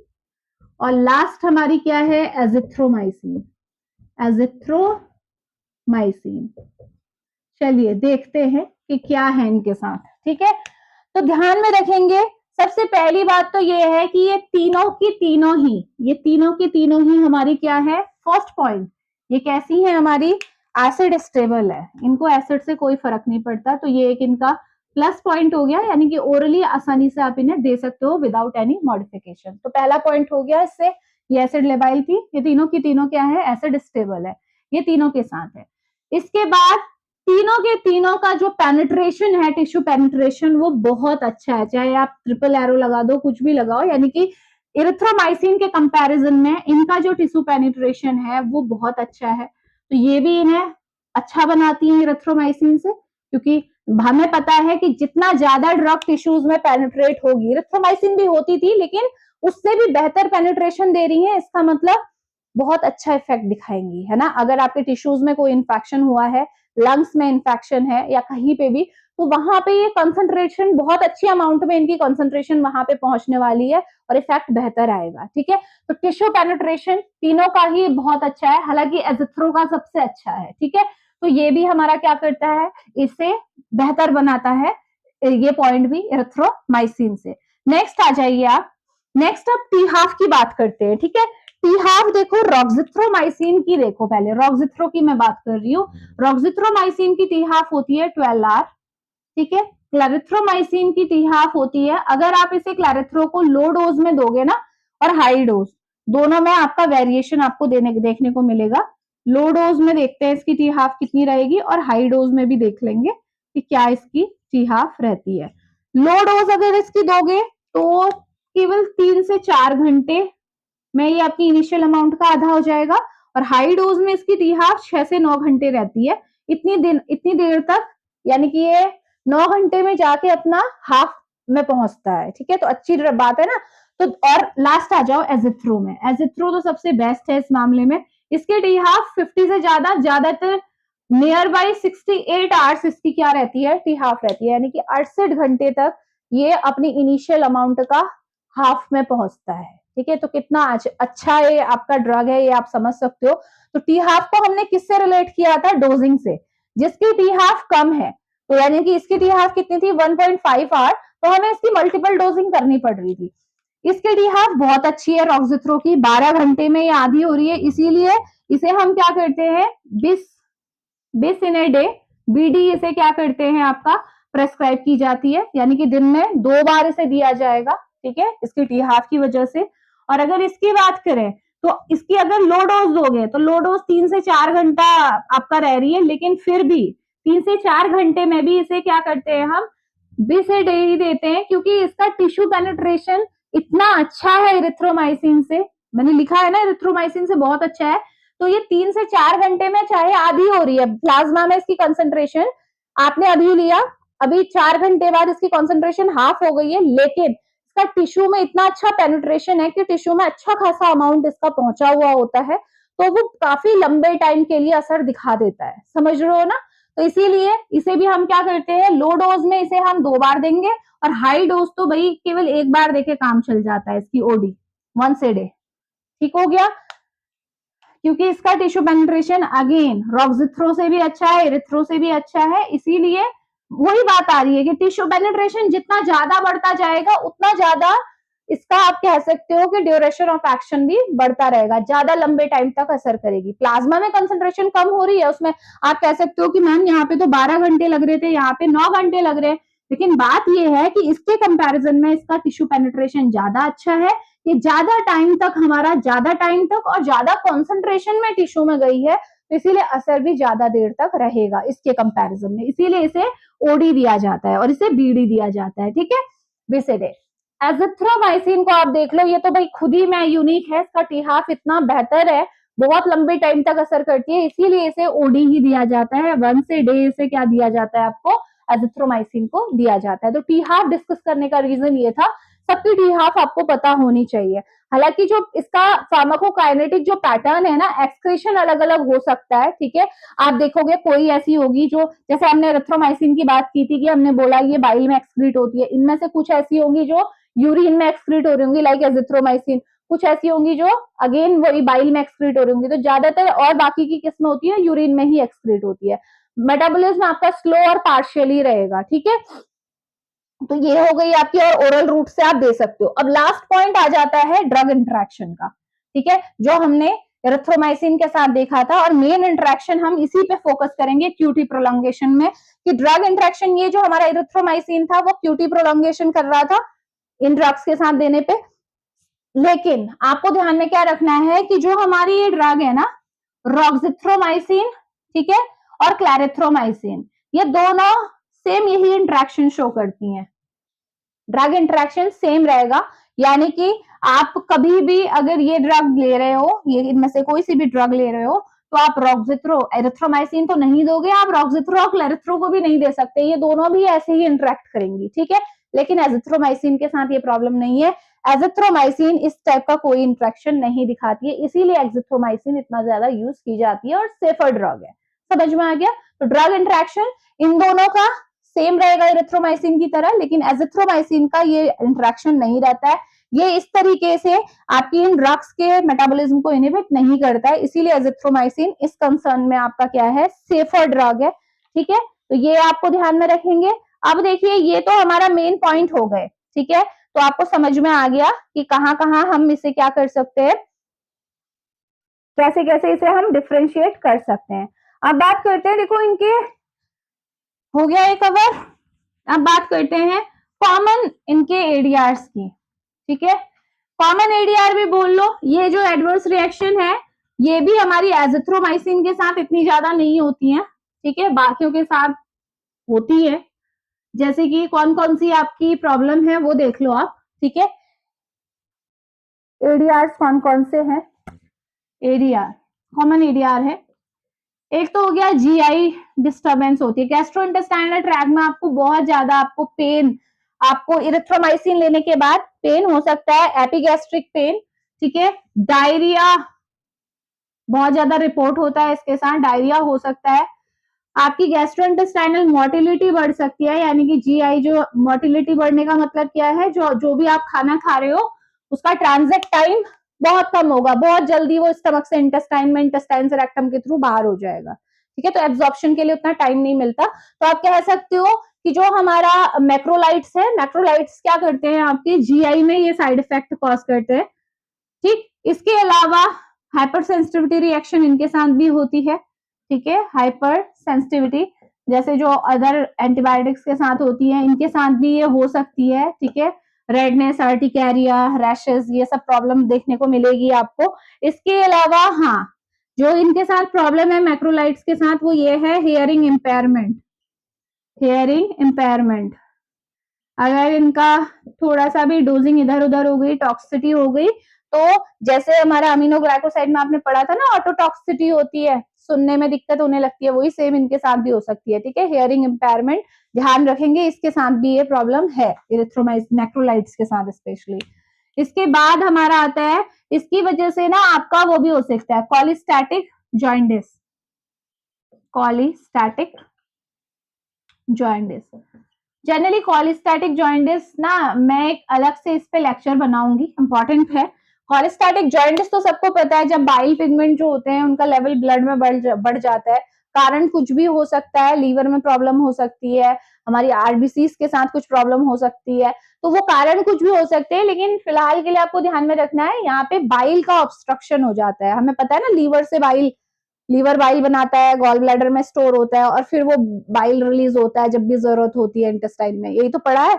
Speaker 1: और लास्ट हमारी क्या है एजिथ्रोमाइसिन, एजिथ्रोमाइसिन। चलिए देखते हैं कि क्या है इनके साथ। ठीक है, तो ध्यान में रखेंगे, सबसे पहली बात तो ये है कि ये तीनों की तीनों ही, ये तीनों की तीनों ही हमारी क्या है, फर्स्ट पॉइंट, ये कैसी है हमारी, एसिड स्टेबल है, इनको एसिड से कोई फर्क नहीं पड़ता। तो ये एक इनका प्लस पॉइंट हो गया, यानी कि ओरली आसानी से आप इन्हें दे सकते हो विदाउट एनी मॉडिफिकेशन। तो पहला पॉइंट हो गया इससे, ये एसिड लेबाइल थी, ये तीनों की तीनों क्या है, एसिड स्टेबल है, ये तीनों के साथ है। इसके बाद तीनों के तीनों का जो पेनिट्रेशन है, टिश्यू पेनिट्रेशन, वो बहुत अच्छा है, चाहे आप ट्रिपल एरो लगा दो, कुछ भी लगाओ, यानी कि इरिथ्रोमाइसिन के कंपैरिजन में इनका जो टिश्यू पेनिट्रेशन है वो बहुत अच्छा है। तो ये भी इन्हें अच्छा बनाती है इरिथ्रोमाइसिन से, क्योंकि हमें पता है कि जितना ज्यादा ड्रग टिश्यूज में पेनिट्रेट होगी, इरिथ्रोमाइसिन भी होती थी लेकिन उससे भी बेहतर पेनिट्रेशन दे रही है, इसका मतलब बहुत अच्छा इफेक्ट दिखाएंगी, है ना। अगर आपके टिश्यूज में कोई इन्फेक्शन हुआ है, लंग्स में इन्फेक्शन है या कहीं पे भी, तो वहां पे ये कंसंट्रेशन बहुत अच्छी अमाउंट में इनकी कंसंट्रेशन वहां पे पहुंचने वाली है और इफेक्ट बेहतर आएगा। ठीक है, तो टिश्यू पेनिट्रेशन तीनों का ही बहुत अच्छा है, हालांकि एजिथ्रो का सबसे अच्छा है। ठीक है, तो ये भी हमारा क्या करता है, इसे बेहतर बनाता है, ये पॉइंट भी एरिथ्रोमाइसिन से। नेक्स्ट आ जाइए आप, नेक्स्ट अब टी हाफ की बात करते हैं, ठीक है। टी हाफ देखो रॉक्जिथ्रोमाइसिन की, देखो पहले रॉक्जिथ्रो की मैं बात कर रही हूँ। रॉक्जिथ्रोमाइसिन की टी हाफ होती है 12 आवर, ठीक है। क्लैरिथ्रोमाइसिन की टी हाफ होती है, अगर आप इसे क्लैरिथ्रो को लो डोज में दोगे ना और हाई डोज, दोनों में आपका वेरिएशन आपको देखने को मिलेगा। लो डोज में देखते हैं इसकी टी हाफ कितनी रहेगी और हाई डोज में भी देख लेंगे कि क्या इसकी टी हाफ रहती है। लो डोज अगर इसकी दोगे तो केवल 3 से 4 घंटे में ये आपकी इनिशियल अमाउंट का आधा हो जाएगा, और हाई डोज में इसकी टी हाफ 6 से 9 घंटे रहती है। इतनी देर तक, यानी कि ये 9 घंटे में जाके अपना हाफ में पहुंचता है, ठीक है। तो अच्छी बात है ना। तो और लास्ट आ जाओ एजिथ्रो में। एजिथ्रो तो सबसे बेस्ट है इस मामले में। इसके टी हाफ 50 से ज्यादातर नियर बाई 68 आवर्स इसकी क्या रहती है, टी हाफ रहती है, यानी कि 68 घंटे तक ये अपनी इनिशियल अमाउंट का हाफ में पहुंचता है, ठीक है। तो कितना अच्छा ये आपका ड्रग है, ये आप समझ सकते हो। तो टी हाफ को हमने किससे रिलेट किया था, डोजिंग से। जिसकी टी हाफ कम है, तो यानी कि इसकी टी हाफ कितनी थी 1.5 आवर, तो हमें इसकी मल्टीपल डोजिंग करनी पड़ रही थी। इसकी टी हाफ बहुत अच्छी है रॉक्जिथ्रो की, 12 घंटे में ये आधी हो रही है, इसीलिए इसे हम क्या करते हैं, बिस इन ए डे, बीडी इसे क्या करते हैं आपका प्रेस्क्राइब की जाती है, यानी कि दिन में 2 बार इसे दिया जाएगा, ठीक है, इसकी टी हाफ की वजह से। और अगर इसकी बात करें तो इसकी अगर लो डोज दोगे तो लो डोज 3 से 4 घंटा आपका रह रही है, लेकिन फिर भी 3 से 4 घंटे में भी इसे क्या करते हैं हम, बिस ए डे ही देते हैं, क्योंकि इसका टिश्यू पेनिट्रेशन इतना अच्छा है इरिथ्रोमाइसिन से, मैंने लिखा है ना इरिथ्रोमाइसिन से बहुत अच्छा है। तो ये 3 से 4 घंटे में चाहे आधी हो रही है, प्लाज्मा में इसकी कंसंट्रेशन आपने अभी लिया, अभी 4 घंटे बाद इसकी कंसंट्रेशन हाफ हो गई है, लेकिन इसका टिश्यू में इतना अच्छा पेनिट्रेशन है कि टिश्यू में अच्छा खासा अमाउंट इसका पहुंचा हुआ होता है, तो वो काफी लंबे टाइम के लिए असर दिखा देता है, समझ रहे हो ना। तो इसीलिए इसे भी हम क्या करते हैं, लो डोज में इसे हम 2 बार देंगे, और हाई डोज तो भाई केवल 1 बार देके काम चल जाता है, इसकी ओडी वंस ए डे, ठीक हो गया। क्योंकि इसका टिश्यू पेनिट्रेशन अगेन रॉक्जिथ्रो से भी अच्छा है, एरिथ्रो से भी अच्छा है, इसीलिए वही बात आ रही है कि टिश्यू पेनिट्रेशन जितना ज्यादा बढ़ता जाएगा उतना ज्यादा इसका आप कह सकते हो कि ड्यूरेशन ऑफ एक्शन भी बढ़ता रहेगा, ज्यादा लंबे टाइम तक असर करेगी। प्लाज्मा में कंसंट्रेशन कम हो रही है, उसमें आप कह सकते हो कि मैम यहाँ पे तो 12 घंटे लग रहे थे, यहाँ पे 9 घंटे लग रहे हैं, लेकिन बात यह है कि इसके कंपैरिजन में इसका टिश्यू पेनिट्रेशन ज्यादा अच्छा है, ये ज्यादा टाइम तक हमारा, ज्यादा टाइम तक और ज्यादा कॉन्सेंट्रेशन में टिश्यू में गई है, तो इसीलिए असर भी ज्यादा देर तक रहेगा इसके कंपैरिजन में, इसीलिए इसे ओडी दिया जाता है और इसे बीडी दिया जाता है, ठीक है। बिसेडे एजिथ्रोमाइसिन को आप देख लो, ये तो भाई खुद ही में यूनिक है, इसका टी हाफ इतना बेहतर है, बहुत लंबे टाइम तक असर करती है, इसीलिए इसे ओडी ही दिया जाता है, वंस ए डे इसे क्या दिया जाता है आपको, एजिथ्रोमाइसिन को दिया जाता है। तो टी हाफ डिस्कस करने का रीजन ये था, सबकी टी हाफ आपको पता होनी चाहिए। हालांकि जो इसका फार्माकोकाइनेटिक जो पैटर्न है ना, एक्सक्रीशन अलग अलग हो सकता है, ठीक है। आप देखोगे कोई ऐसी होगी जो, जैसे हमने एरिथ्रोमाइसिन की बात की थी कि हमने बोला ये बाइल में एक्सक्रीट होती है, इनमें से कुछ ऐसी होंगी जो यूरिन में एक्सक्रीट हो रही होंगी लाइक एजिथ्रोमाइसिन, कुछ ऐसी होंगी जो अगेन वही बाइल में एक्सक्रीट हो रही होंगी, तो ज्यादातर और बाकी की किस्म होती है यूरिन में ही एक्सक्रीट होती है। मेटाबॉलिज्म आपका स्लो और पार्शियली रहेगा, ठीक है। तो ये हो गई आपकी, और ओरल रूट से आप दे सकते हो। अब लास्ट पॉइंट आ जाता है ड्रग इंटरेक्शन का, ठीक है, जो हमने एरिथ्रोमाइसिन के साथ देखा था, और मेन इंटरेक्शन हम इसी पे फोकस करेंगे क्यूटी प्रोलॉन्गेशन में, कि ड्रग इंटरेक्शन ये जो हमारा एरिथ्रोमाइसिन था वो क्यूटी प्रोलॉन्गेशन कर रहा था इन ड्रग्स के साथ देने पे। लेकिन आपको ध्यान में क्या रखना है कि जो हमारी ये ड्रग है ना, रॉक्जिथ्रोमाइसिन, ठीक है, और क्लैरिथ्रोमाइसिन, ये दोनों सेम यही इंटरेक्शन शो करती हैं, ड्रग इंटरेक्शन सेम रहेगा, यानी कि आप कभी भी अगर ये ड्रग ले रहे हो, ये इनमें से कोई सी भी ड्रग ले रहे हो, तो आप रॉक्जिथ्रो एरिथ्रोमाइसिन तो नहीं दोगे, आप रॉक्जिथ्रो और क्लैरिथ्रो को भी नहीं दे सकते, ये दोनों भी ऐसे ही इंटरेक्ट करेंगी, ठीक है। लेकिन एजिथ्रोमाइसिन के साथ ये प्रॉब्लम नहीं है, एजिथ्रोमाइसिन इस टाइप का कोई इंटरेक्शन नहीं दिखाती है, इसीलिए एजिथ्रोमाइसिन इतना ज्यादा यूज की जाती है और सेफर ड्रग है। समझ में आ गया। तो ड्रग इंटरेक्शन इन दोनों का सेम रहेगा एरिथ्रोमाइसिन की तरह, लेकिन एजिथ्रोमाइसिन का ये इंटरेक्शन नहीं रहता है, ये इस तरीके से आपकी इन ड्रग्स के मेटाबॉलिज्म को इनहिबिट नहीं करता है, इसीलिए एजिथ्रोमाइसिन इस कंसर्न में आपका क्या है, सेफर ड्रग है। ठीक है, तो ये आपको ध्यान में रखेंगे। अब देखिए ये तो हमारा मेन पॉइंट हो गए। ठीक है, तो आपको समझ में आ गया कि कहाँ कहाँ हम इसे क्या कर सकते हैं, कैसे कैसे इसे हम डिफ्रेंशिएट कर सकते हैं। अब बात करते हैं, देखो इनके हो गया एक कवर। अब बात करते हैं कॉमन इनके एडीआरस की। ठीक है, कॉमन एडीआर भी बोल लो, ये जो एडवर्स रिएक्शन है ये भी हमारी एजिथ्रोमाइसिन के साथ इतनी ज्यादा नहीं होती है। ठीक है, बाकियों के साथ होती है, जैसे कि कौन कौन सी आपकी प्रॉब्लम है वो देख लो आप। ठीक है, एडीआर कौन कौन से हैं, एडीआर कॉमन एडीआर है, एक तो हो गया जीआई डिस्टरबेंस होती है, गैस्ट्रोइंटेस्टाइनल ट्रैक में आपको बहुत ज्यादा आपको पेन, आपको इरिथ्रोमाइसिन लेने के बाद पेन हो सकता है, एपिगैस्ट्रिक पेन। ठीक है, डायरिया बहुत ज्यादा रिपोर्ट होता है, इसके साथ डायरिया हो सकता है, आपकी गैस्ट्रोइंटेस्टाइनल मोटिलिटी बढ़ सकती है, यानी कि जीआई जो मोटिलिटी बढ़ने का मतलब क्या है, जो जो भी आप खाना खा रहे हो उसका ट्रांजिट टाइम बहुत कम होगा, बहुत जल्दी वो स्टमक से इंटेस्टाइन में, इंटेस्टाइन से रेक्टम के थ्रू बाहर हो जाएगा। ठीक है, तो एब्जॉर्प्शन के लिए उतना टाइम नहीं मिलता। तो आप कह सकते हो कि जो हमारा मैक्रोलाइट्स है, मैक्रोलाइट्स क्या करते हैं आपके जीआई में ये साइड इफेक्ट कॉज करते हैं। ठीक, इसके अलावा हाइपर सेंसिटिविटी रिएक्शन इनके साथ भी होती है। ठीक है, हाइपर सेंसिटिविटी जैसे जो अदर एंटीबायोटिक्स के साथ होती है इनके साथ भी ये हो सकती है। ठीक है, रेडनेस, अर्टिकेरिया, रैशेस, ये सब प्रॉब्लम देखने को मिलेगी आपको। इसके अलावा हाँ, जो इनके साथ प्रॉब्लम है मैक्रोलाइट्स के साथ वो ये है हियरिंग इम्पेयरमेंट। हियरिंग इम्पेयरमेंट अगर इनका थोड़ा सा भी डोजिंग इधर उधर हो गई, टॉक्सिसिटी हो गई, तो जैसे हमारा अमीनोग्लाइकोसाइड में आपने पढ़ा था ना ऑटोटॉक्सिसिटी होती है, सुनने में दिक्कत होने लगती है, वही सेम इनके साथ भी हो सकती है। ठीक है, हियरिंग इम्पेयरमेंट ध्यान रखेंगे, इसके साथ भी ये प्रॉब्लम है, इरिथ्रोमाइस मैक्रोलाइट्स के साथ स्पेशली। इसके बाद हमारा आता है, इसकी वजह से ना आपका वो भी हो सकता है कॉलिस्टैटिक जॉइंडिस, कॉलिस्टैटिक जॉइंडिस। जनरली कॉलिस्टैटिक जॉइंडिस ना मैं एक अलग से इस पे लेक्चर बनाऊंगी, इंपॉर्टेंट है। कॉलिस्टैटिक जॉइंडिस तो सबको पता है, जब बाइल पिगमेंट जो होते हैं उनका लेवल ब्लड में बढ़ जाता है, कारण कुछ भी हो सकता है, लीवर में प्रॉब्लम हो सकती है, हमारी आरबीसी के साथ कुछ प्रॉब्लम हो सकती है, तो वो कारण कुछ भी हो सकते हैं, लेकिन फिलहाल के लिए आपको ध्यान में रखना है यहाँ पे बाइल का ऑब्स्ट्रक्शन हो जाता है। हमें पता है ना लीवर से बाइल, लीवर बाइल बनाता है, गॉल ब्लैडर में स्टोर होता है और फिर वो बाइल रिलीज होता है जब भी जरूरत होती है इंटेस्टाइन में, यही तो पढ़ा है।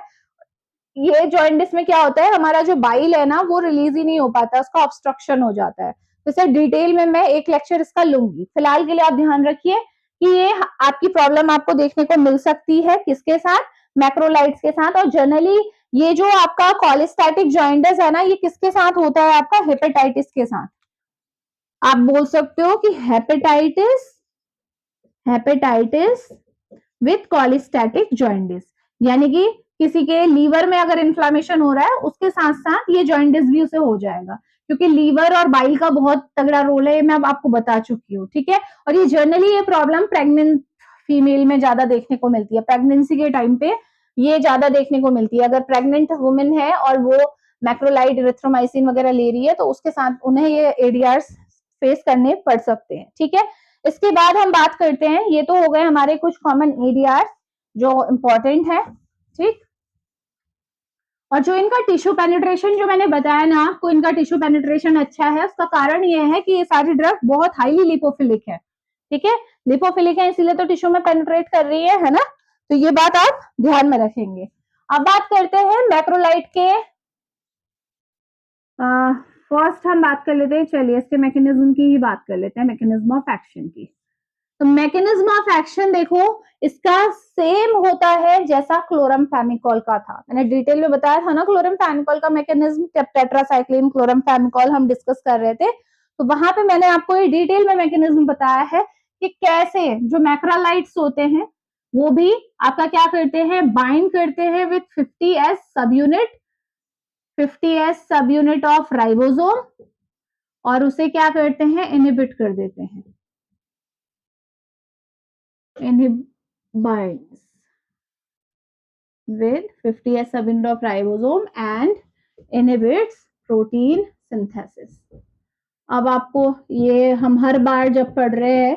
Speaker 1: ये जॉइंडिस में क्या होता है, हमारा जो बाइल है ना वो रिलीज ही नहीं हो पाता, उसका ऑब्स्ट्रक्शन हो जाता है। तो इसे डिटेल में मैं एक लेक्चर इसका लूंगी, फिलहाल के लिए आप ध्यान रखिए कि ये आपकी प्रॉब्लम आपको देखने को मिल सकती है किसके साथ, मैक्रोलाइट्स के साथ। और जनरली ये जो आपका कॉलिस्टैटिक जॉइंडिस है ना, ये किसके साथ होता है, आपका हेपेटाइटिस के साथ। आप बोल सकते हो कि हेपेटाइटिस, हेपेटाइटिस विथ कॉलिस्टैटिक जॉइंडिस, यानी कि किसी के लीवर में अगर इन्फ्लामेशन हो रहा है उसके साथ साथ ये जॉइंडिस भी उसे हो जाएगा, क्योंकि लीवर और बाइल का बहुत तगड़ा रोल है, मैं अब आपको बता चुकी हूँ। ठीक है, और ये जनरली ये प्रॉब्लम प्रेग्नेंट फीमेल में ज्यादा देखने को मिलती है, प्रेगनेंसी के टाइम पे ये ज्यादा देखने को मिलती है। अगर प्रेग्नेंट वुमेन है और वो मैक्रोलाइड इरिथ्रोमाइसिन वगैरह ले रही है तो उसके साथ उन्हें ये एडीआर फेस करने पड़ सकते हैं। ठीक है, इसके बाद हम बात करते हैं, ये तो हो गए हमारे कुछ कॉमन एडीआर जो इंपॉर्टेंट है। ठीक, और जो इनका टिश्यू पेनिट्रेशन जो मैंने बताया ना आपको, इनका टिश्यू पेनिट्रेशन अच्छा है, उसका कारण ये है कि ये सारी ड्रग बहुत हाईली लिपोफिलिक है। ठीक है, लिपोफिलिक है इसीलिए तो टिश्यू में पेनिट्रेट कर रही है ना, तो ये बात आप ध्यान में रखेंगे। अब बात करते हैं मैक्रोलाइट के, फर्स्ट हम बात कर लेते हैं, चलिए इसके मैकेनिज्म की ही बात कर लेते हैं, मैकेनिज्म ऑफ एक्शन की। तो मैकेनिज्म ऑफ एक्शन देखो इसका सेम होता है जैसा क्लोरमफेनिकोल का था, मैंने डिटेल में बताया था ना क्लोरमफेनिकोल का मैकेनिज्म, टेट्रासाइक्लिन क्लोरमफेनिकोल हम डिस्कस कर रहे थे, तो वहां पे मैंने आपको ये डिटेल में मैकेनिज्म बताया है कि कैसे जो मैक्रोलाइट्स होते हैं वो भी आपका क्या करते हैं, बाइंड करते हैं विथ 50s सब यूनिट, 50s सब यूनिट ऑफ राइबोसोम, और उसे क्या करते हैं, इनहिबिट कर देते हैं, inhibits with 50s subunit of ribosome and inhibits protein synthesis. अब आपको ये हम हर बार जब पढ़ रहे हैं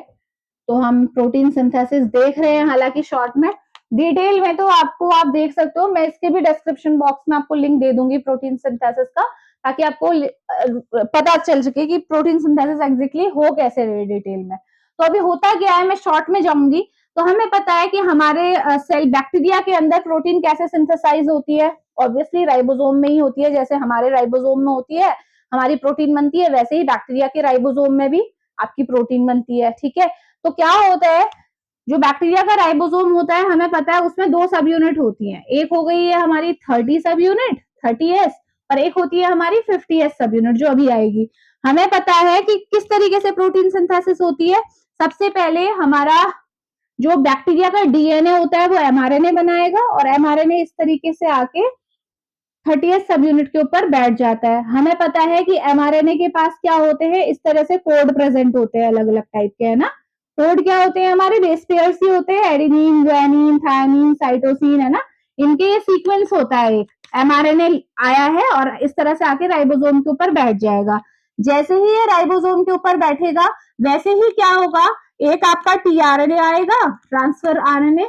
Speaker 1: तो हम प्रोटीन सिंथेसिस देख रहे हैं, हालांकि शॉर्ट में, डिटेल में तो आपको आप देख सकते हो, मैं इसके भी डिस्क्रिप्शन बॉक्स में आपको लिंक दे दूंगी प्रोटीन सिंथेसिस का, ताकि आपको पता चल सके कि प्रोटीन सिंथेसिस एग्जैक्टली हो कैसे रही डिटेल में। तो अभी होता क्या है, मैं शॉर्ट में जाऊंगी। तो हमें पता है कि हमारे सेल बैक्टीरिया के अंदर प्रोटीन कैसे सिंथेसाइज होती है, ऑब्वियसली राइबोसोम में ही होती है। जैसे हमारे राइबोसोम में होती है हमारी प्रोटीन बनती है, वैसे ही बैक्टीरिया के राइबोसोम में भी आपकी प्रोटीन बनती है। ठीक है, तो क्या होता है, जो बैक्टीरिया का राइबोसोम होता है हमें पता है उसमें 2 सब यूनिट होती हैं। एक हो गई है हमारी 30 सब यूनिट 30S, और एक होती है हमारी 50S सब यूनिट जो अभी आएगी। हमें पता है कि किस तरीके से प्रोटीन सिंथेसिस होती है। सबसे पहले हमारा जो बैक्टीरिया का डीएनए होता है वो एमआरएनए बनाएगा, और एमआरएनए इस तरीके से आके 30th सब यूनिट के ऊपर बैठ जाता है। हमें पता है कि एमआरएनए के पास क्या होते हैं, इस तरह से कोड प्रेजेंट होते हैं, अलग अलग टाइप के, है ना। कोड क्या होते हैं, हमारे बेस पेयर्स ही होते हैं, एडेनिन, गुआनिन, थायमिन, साइटोसिन, है ना। इनके ये सीक्वेंस होता है, एक एमआरएनए आया है और इस तरह से आके राइबोसोम के ऊपर बैठ जाएगा। जैसे ही ये राइबोसोम के ऊपर बैठेगा वैसे ही क्या होगा, एक आपका टीआरएनए आएगा, ट्रांसफर आरएनए।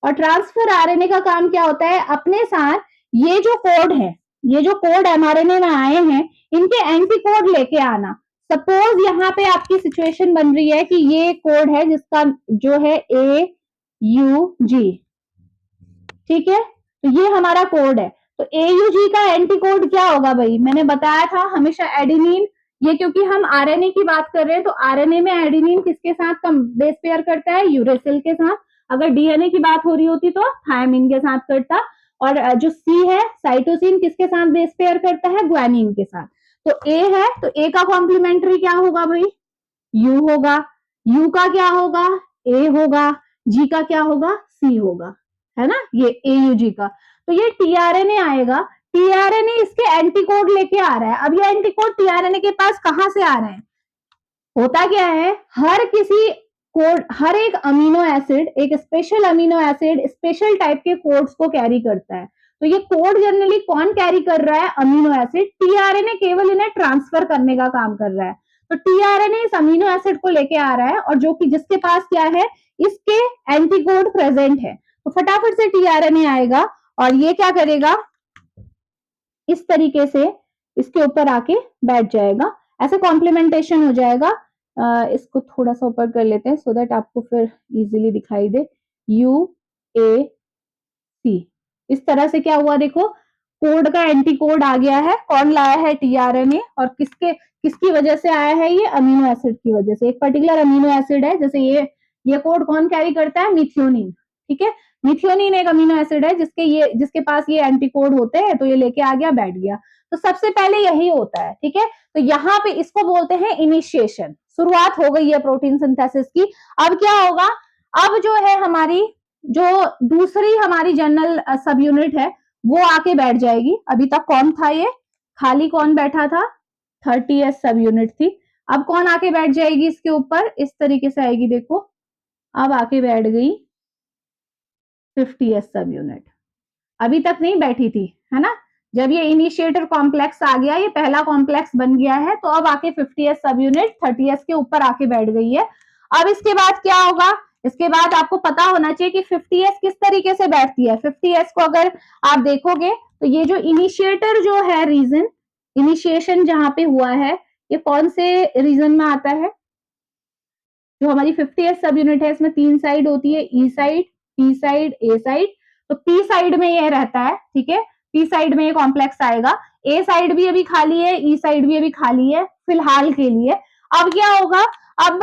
Speaker 1: और ट्रांसफर आरएनए का काम क्या होता है, अपने साथ ये जो कोड है, ये जो कोड एमआरएनए में आए हैं, इनके एंटी कोड लेके आना। सपोज यहाँ पे आपकी सिचुएशन बन रही है कि ये कोड है जिसका जो है AUG, ठीक है, तो ये हमारा कोड है। तो AUG का एंटी कोड क्या होगा भाई, मैंने बताया था हमेशा एडेनिन। ये क्योंकि हम आरएनए की बात कर रहे हैं तो आरएनए में एडेनिन किसके साथ बेस पेयर करता है, यूरेसिल के साथ। अगर डीएनए की बात हो रही होती तो थायमिन के साथ करता। और जो सी है साइटोसिन किसके साथ बेस पेयर करता है, ग्वानिन के साथ। तो ए है, तो ए का कॉम्प्लीमेंट्री क्या होगा भाई, यू होगा। यू का क्या होगा, ए होगा। जी का क्या होगा, सी होगा, है ना, ये AUG का। तो ये टीआरएनए आएगा, टीआरएनए इसके एंटीकोड लेके आ रहा है। अब ये एंटीकोड टीआरएनए के पास कहां से आ रहे हैं, होता क्या है, हर किसी कोड, हर एक अमीनो एसिड एक special amino acid special type के कोड्स को कैरी करता है। तो ये कोड जनरली कौन कैरी कर रहा है, अमीनो एसिड। टीआरएनए केवल इन्हें ट्रांसफर करने का काम कर रहा है। तो टीआरएनए इस अमीनो एसिड को लेके आ रहा है, और जो कि जिसके पास क्या है, इसके एंटीकोड प्रेजेंट है। तो फटाफट से टीआरएनए आएगा और ये क्या करेगा, इस तरीके से इसके ऊपर आके बैठ जाएगा, ऐसे कॉम्प्लीमेंटेशन हो जाएगा। इसको थोड़ा सा ऊपर कर लेते हैं सो दैट आपको फिर इजीली दिखाई दे। UAC, इस तरह से क्या हुआ, देखो कोड का एंटी कोड आ गया है। कौन लाया है, टीआरएनए। और किसकी वजह से आया है, ये अमीनो एसिड की वजह से। एक पर्टिकुलर अमीनो एसिड है, जैसे ये कोड कौन कैरी करता है, मिथियोनिन। ठीक है, मिथियोनिन एक अमीनो एसिड है जिसके पास ये एंटी कोड होते हैं, तो ये लेके आ गया, बैठ गया। तो सबसे पहले यही होता है। ठीक है, तो यहाँ पे इसको बोलते हैं इनिशिएशन, शुरुआत हो गई है प्रोटीन सिंथेसिस की। अब क्या होगा, अब जो है हमारी जो दूसरी हमारी जनरल सब यूनिट है वो आके बैठ जाएगी। अभी तक कौन था, ये खाली कौन बैठा था, 30S सब यूनिट थी। अब कौन आके बैठ जाएगी इसके ऊपर, इस तरीके से आएगी, देखो अब आके बैठ गई 50S सब यूनिट। अभी तक नहीं बैठी थी, है ना। जब ये इनिशिएटर कॉम्प्लेक्स आ गया, ये पहला कॉम्प्लेक्स बन गया है, तो अब आके 50S सब यूनिट 30S के ऊपर आके बैठ गई है। अब इसके बाद क्या होगा, इसके बाद आपको पता होना चाहिए कि 50S किस तरीके से बैठती है। 50S को अगर आप देखोगे तो ये जो इनिशिएटर जो है रीजन, इनिशिएशन जहां पे हुआ है, ये कौन से रीजन में आता है, जो हमारी 50S सब यूनिट है इसमें 3 साइड होती है, ई साइड, पी साइड, ए साइड। तो पी साइड में ये रहता है, ठीक है, पी साइड में ये कॉम्प्लेक्स आएगा। ए साइड भी अभी खाली है, ई साइड भी अभी खाली है फिलहाल के लिए। अब क्या होगा, अब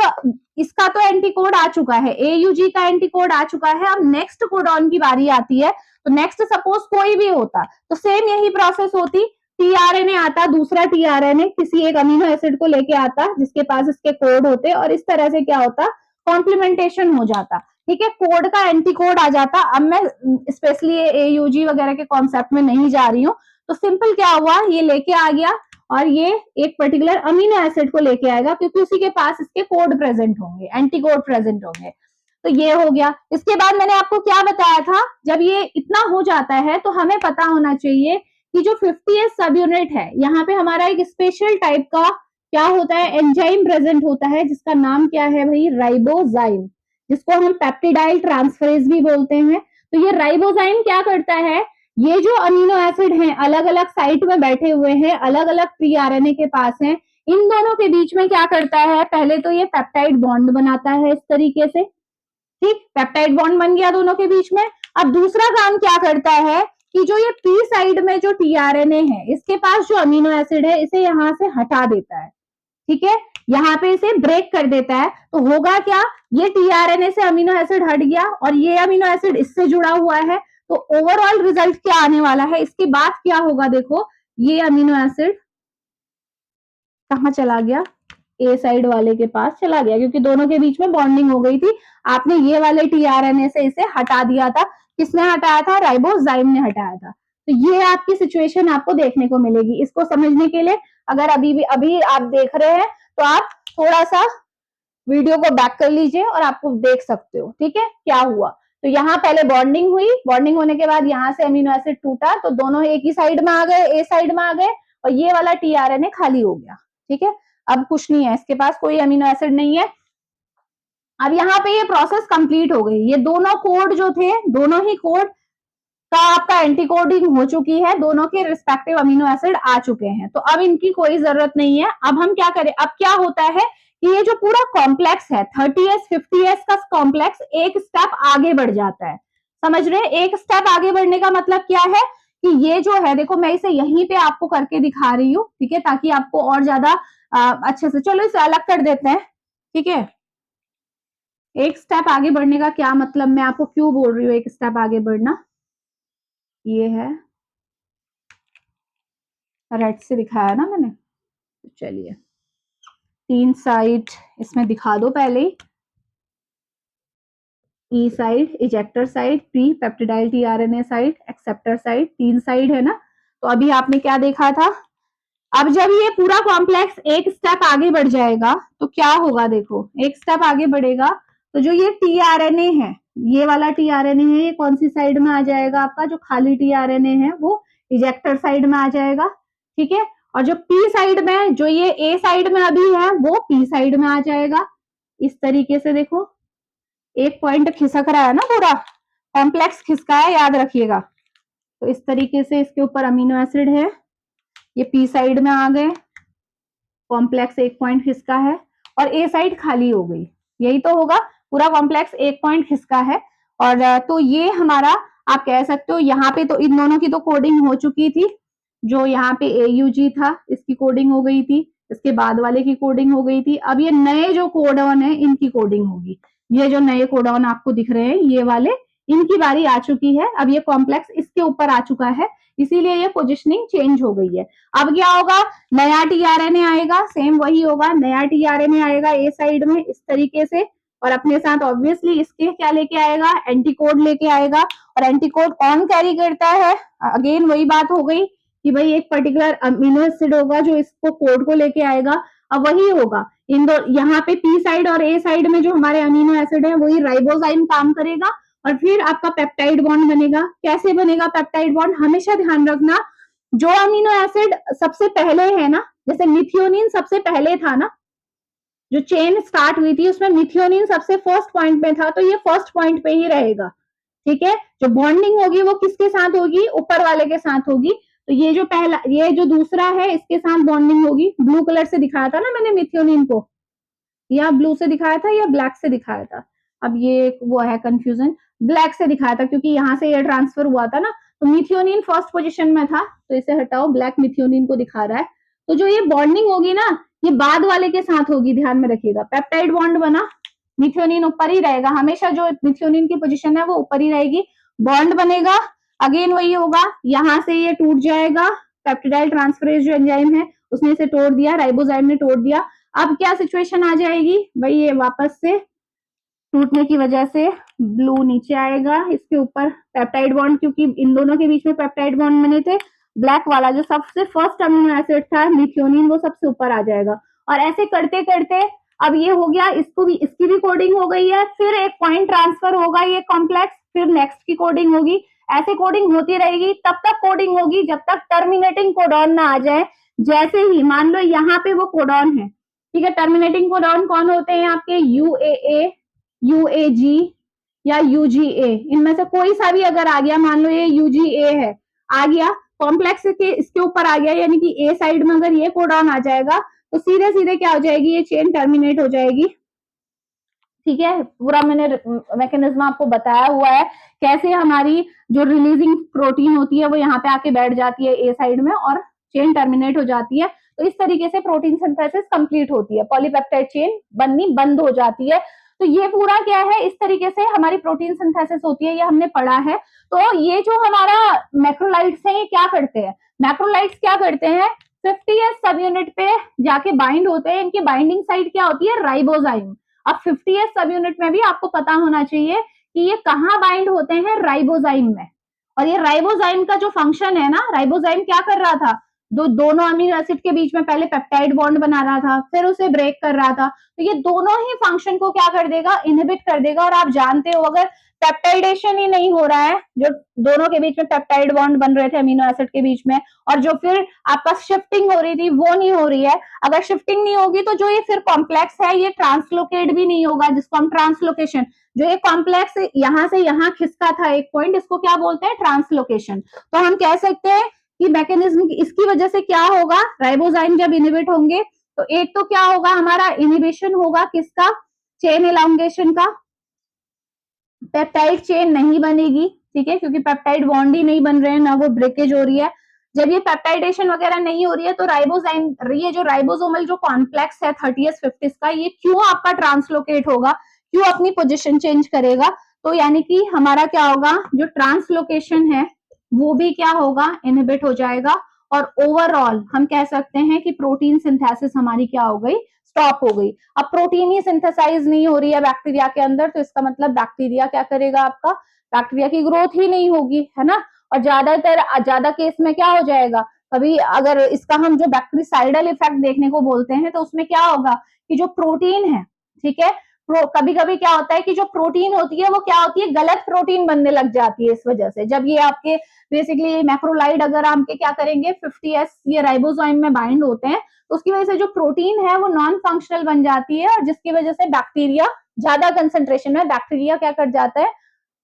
Speaker 1: इसका तो एंटी कोड आ चुका है, AUG का एंटी कोड आ चुका है। अब नेक्स्ट कोडॉन की बारी आती है। तो नेक्स्ट सपोज कोई भी होता तो सेम यही प्रोसेस होती, टीआरएनए आता, दूसरा टीआरएनए किसी एक अमीनो एसिड को लेके आता जिसके पास इसके कोड होते, और इस तरह से क्या होता, कॉम्प्लीमेंटेशन हो जाता। ठीक है, कोड का एंटी कोड आ जाता। अब मैं स्पेशली AUG वगैरह के कॉन्सेप्ट में नहीं जा रही हूँ। तो सिंपल क्या हुआ, ये लेके आ गया और ये एक पर्टिकुलर अमीनो एसिड को लेके आएगा, क्योंकि उसी के पास इसके कोड प्रेजेंट होंगे, एंटी कोड प्रेजेंट होंगे। तो ये हो गया। इसके बाद मैंने आपको क्या बताया था, जब ये इतना हो जाता है तो हमें पता होना चाहिए कि जो 50th सब यूनिट है, यहाँ पे हमारा एक स्पेशल टाइप का क्या होता है, एंजाइम प्रेजेंट होता है, जिसका नाम क्या है भाई, राइबोजाइम, जिसको हम पेप्टिडाइल ट्रांसफरेज भी बोलते हैं। तो ये राइबोजाइम क्या करता है, ये जो अमीनो एसिड हैं अलग अलग साइट में बैठे हुए हैं, अलग अलग टीआरएनए के पास हैं, इन दोनों के बीच में क्या करता है, पहले तो ये पेप्टाइड बॉन्ड बनाता है इस तरीके से, ठीक, पेप्टाइड बॉन्ड बन गया दोनों के बीच में। अब दूसरा काम क्या करता है कि जो ये पी साइड में जो टीआरएनए है, इसके पास जो अमीनो एसिड है, इसे यहां से हटा देता है, ठीक है, यहाँ पे इसे ब्रेक कर देता है। तो होगा क्या, ये टीआरएनए से अमीनो एसिड हट गया और ये अमीनो एसिड इससे जुड़ा हुआ है, तो ओवरऑल रिजल्ट क्या आने वाला है, इसके बाद क्या होगा, देखो ये अमीनो एसिड कहाँ चला गया, ए साइड वाले के पास चला गया, क्योंकि दोनों के बीच में बॉन्डिंग हो गई थी। आपने ये वाले टीआरएनए से इसे हटा दिया था, किसने हटाया था, राइबोजाइम ने हटाया था। तो ये आपकी सिचुएशन आपको देखने को मिलेगी। इसको समझने के लिए अगर अभी आप देख रहे हैं तो आप थोड़ा सा वीडियो को बैक कर लीजिए और आपको देख सकते हो, ठीक है, क्या हुआ। तो यहाँ पहले बॉन्डिंग हुई, बॉन्डिंग होने के बाद यहाँ से अमीनो एसिड टूटा, तो दोनों एक ही साइड में आ गए, ए साइड में आ गए, और ये वाला टीआरएनए खाली हो गया, ठीक है, अब कुछ नहीं है, इसके पास कोई अमीनो एसिड नहीं है। अब यहाँ पे ये प्रोसेस कंप्लीट हो गई, ये दोनों कोड जो थे, दोनों ही कोड का आपका एंटी कोडिंग हो चुकी है, दोनों के रिस्पेक्टिव अमीनो एसिड आ चुके हैं, तो अब इनकी कोई जरूरत नहीं है। अब हम क्या करें, अब क्या होता है कि ये जो पूरा कॉम्प्लेक्स है 30s 50s का कॉम्प्लेक्स एक स्टेप आगे बढ़ जाता है, समझ रहे हैं, एक स्टेप आगे बढ़ने का मतलब क्या है कि ये जो है, देखो मैं इसे यहीं पे आपको करके दिखा रही हूँ, ठीक है, ताकि आपको और ज्यादा अच्छे से, चलो इसे अलग कर देते हैं, ठीक है। एक स्टेप आगे बढ़ने का क्या मतलब, मैं आपको क्यों बोल रही हूँ एक स्टेप आगे बढ़ना, ये है रेड से दिखाया ना मैंने, तो चलिए 3 साइड इसमें दिखा दो पहले ही, E site, ejector site, pre peptidyl tRNA site, acceptor site, 3 site है ना। तो अभी आपने क्या देखा था, अब जब ये पूरा कॉम्प्लेक्स एक स्टेप आगे बढ़ जाएगा तो क्या होगा, देखो एक स्टेप आगे बढ़ेगा तो जो ये टीआरएनए है, ये वाला टीआरएनए है, ये कौन सी साइड में आ जाएगा, आपका जो खाली टीआरएनए है वो इजेक्टर साइड में आ जाएगा, ठीक है, और जो पी साइड में, जो ये ए साइड में अभी है, वो पी साइड में आ जाएगा। इस तरीके से देखो, एक पॉइंट खिसक रहा है ना, पूरा कॉम्प्लेक्स खिसका है, याद रखिएगा। तो इस तरीके से इसके ऊपर अमीनो एसिड है, ये पी साइड में आ गए, कॉम्प्लेक्स एक पॉइंट खिसका है, और ए साइड खाली हो गई, यही तो होगा, पूरा कॉम्प्लेक्स एक पॉइंट खिसका है। और तो ये हमारा, आप कह सकते हो यहाँ पे तो इन दोनों की तो कोडिंग हो चुकी थी, जो यहाँ पे AUG था इसकी कोडिंग हो गई थी, इसके बाद वाले की कोडिंग हो गई थी। अब ये नए जो कोडॉन है इनकी कोडिंग होगी, ये जो नए कोडॉन आपको दिख रहे हैं ये वाले, इनकी बारी आ चुकी है, अब ये कॉम्प्लेक्स इसके ऊपर आ चुका है, इसीलिए ये पोजिशनिंग चेंज हो गई है। अब क्या होगा, नया टीआरएनए आएगा, सेम वही होगा, नया टीआरएनए आएगा ए साइड में इस तरीके से, और अपने साथ ऑब्वियसली इसके क्या लेके आएगा, एंटीकोड लेके आएगा। और एंटीकोड कौन कैरी करता है, अगेन वही बात हो गई कि भाई एक पर्टिकुलर अमीनो एसिड होगा जो इसको कोड को लेके आएगा। अब वही होगा इन दो, यहाँ पे पी साइड और ए साइड में जो हमारे अमीनो एसिड है वही राइबोजाइम काम करेगा, और फिर आपका पेप्टाइड बॉन्ड बनेगा। कैसे बनेगा पेप्टाइड बॉन्ड, हमेशा ध्यान रखना, जो अमीनो एसिड सबसे पहले है ना, जैसे मिथियोनिन सबसे पहले था ना, जो चेन स्टार्ट हुई थी उसमें मिथियोनिन सबसे फर्स्ट पॉइंट पे था, तो ये फर्स्ट पॉइंट पे ही रहेगा, ठीक है। जो बॉन्डिंग होगी वो किसके साथ होगी, ऊपर वाले के साथ होगी। तो ये जो पहला, ये जो दूसरा है इसके साथ बॉन्डिंग होगी, ब्लू कलर से दिखाया था ना मैंने मिथियोनिन को, या ब्लू से दिखाया था या ब्लैक से दिखाया था, अब ये वो है कंफ्यूजन, ब्लैक से दिखाया था क्योंकि यहाँ से ये ट्रांसफर हुआ था ना, तो मिथियोनिन फर्स्ट पोजीशन में था, तो इसे हटाओ, ब्लैक मिथियोनिन को दिखा रहा है। तो जो ये बॉन्डिंग होगी ना, ये बाद वाले के साथ होगी, ध्यान में रखिएगा, पेप्टाइड बॉन्ड बना, मिथियोनिन ऊपर ही रहेगा, हमेशा जो मिथियोनिन की पोजीशन है वो ऊपर ही रहेगी, बॉन्ड बनेगा, अगेन वही होगा, यहाँ से ये टूट जाएगा, पेप्टिडाइल ट्रांसफरेज जो एंजाइम है उसने इसे तोड़ दिया, राइबोजाइम ने तोड़ दिया। अब क्या सिचुएशन आ जाएगी भाई, ये वापस से टूटने की वजह से ब्लू नीचे आएगा, इसके ऊपर पेप्टाइड बॉन्ड, क्योंकि इन दोनों के बीच में पेप्टाइड बॉन्ड बने थे, ब्लैक वाला जो सबसे फर्स्ट अमीनो एसिड था मिथियोनिन वो सबसे ऊपर आ जाएगा। और ऐसे करते करते अब ये हो गया, इसको भी, इसकी भी कोडिंग हो गई है, फिर एक पॉइंट ट्रांसफर होगा ये कॉम्प्लेक्स, फिर नेक्स्ट की कोडिंग होगी, ऐसे कोडिंग होती रहेगी, तब तक कोडिंग होगी जब तक टर्मिनेटिंग कोडॉन ना आ जाए। जैसे ही मान लो यहाँ पे वो कोडॉन है, ठीक है, टर्मिनेटिंग कोडॉन कौन होते हैं आपके, UAA, UAG या UGA, इनमें से कोई सा भी अगर आ गया, मान लो ये UGA है, आ गया कॉम्प्लेक्स के इसके ऊपर आ गया, यानी कि ए साइड में अगर ये कोडॉन आ जाएगा तो सीधे सीधे क्या हो जाएगी, ये चेन टर्मिनेट हो जाएगी। ठीक है, पूरा मैंने मैकेनिज्म आपको बताया हुआ है, कैसे हमारी जो रिलीजिंग प्रोटीन होती है वो यहाँ पे आके बैठ जाती है ए साइड में और चेन टर्मिनेट हो जाती है। तो इस तरीके से प्रोटीन सिंथेसिस कंप्लीट होती है, पॉलीपेप्टाइड चेन बननी बंद हो जाती है। तो ये पूरा क्या है, इस तरीके से हमारी प्रोटीन सिंथेसिस होती है, ये हमने पढ़ा है। तो ये जो हमारा मैक्रोलाइट्स है, ये क्या करते हैं, मैक्रोलाइट्स क्या करते हैं, 50s सब यूनिट पे जाके बाइंड होते हैं। इनकी बाइंडिंग साइट क्या होती है, राइबोजाइम। अब 50s सब यूनिट में भी आपको पता होना चाहिए कि ये कहाँ बाइंड होते हैं, राइबोजाइम में। और ये राइबोजाइम का जो फंक्शन है ना, राइबोजाइम क्या कर रहा था, दोनों अमीनो एसिड के बीच में पहले पेप्टाइड बॉन्ड बना रहा था, फिर उसे ब्रेक कर रहा था। तो ये दोनों ही फंक्शन को क्या कर देगा, इनहिबिट कर देगा। और आप जानते हो अगर पेप्टाइडेशन ही नहीं हो रहा है, जो दोनों के बीच में पेप्टाइड बॉन्ड बन रहे थे अमीनो एसिड के बीच में, और जो फिर आपका शिफ्टिंग हो रही थी वो नहीं हो रही है, अगर शिफ्टिंग नहीं होगी तो जो ये फिर कॉम्प्लेक्स है ये ट्रांसलोकेट भी नहीं होगा, जिसको हम ट्रांसलोकेशन, जो ये कॉम्प्लेक्स यहाँ से यहाँ खिसका था एक पॉइंट, इसको क्या बोलते हैं, ट्रांसलोकेशन। तो हम कह सकते हैं कि मैकेनिज्म इसकी वजह से क्या होगा, राइबोजाइम जब इनहिबिट होंगे तो एक तो क्या होगा, हमारा इनहिबिशन होगा किसका, चेन एलोंगेशन का, पेप्टाइड चेन नहीं बनेगी, ठीक है, क्योंकि पेप्टाइड बॉन्ड ही नहीं बन रहे हैं, ना वो ब्रेकेज हो रही है। जब ये पेप्टाइडेशन वगैरह नहीं हो रही है तो राइबोजाइम, ये जो राइबोसोमल जो कॉम्प्लेक्स है 30s 50s का, ये क्यों आपका ट्रांसलोकेट होगा, क्यों अपनी पोजीशन चेंज करेगा, तो यानी कि हमारा क्या होगा, जो ट्रांसलोकेशन है वो भी क्या होगा, इनहिबिट हो जाएगा। और ओवरऑल हम कह सकते हैं कि प्रोटीन सिंथेसिस हमारी क्या हो गई, स्टॉप हो गई। अब प्रोटीन ही सिंथेसाइज नहीं हो रही है बैक्टीरिया के अंदर, तो इसका मतलब बैक्टीरिया क्या करेगा, आपका बैक्टीरिया की ग्रोथ ही नहीं होगी, है ना। और ज्यादा केस में क्या हो जाएगा, कभी अगर इसका हम जो बैक्टीरिसाइडल इफेक्ट देखने को बोलते हैं, तो उसमें क्या होगा कि जो प्रोटीन है, ठीक है, कभी कभी क्या होता है कि जो प्रोटीन होती है वो क्या होती है, गलत प्रोटीन बनने लग जाती है। इस वजह से जब ये आपके बेसिकली मैक्रोलाइड अगर आपके क्या करेंगे 50s ये राइबोसोम में बाइंड होते हैं, तो उसकी वजह से जो प्रोटीन है वो नॉन फंक्शनल बन जाती है, और जिसकी वजह से बैक्टीरिया ज्यादा कंसेंट्रेशन में बैक्टीरिया क्या कर जाता है,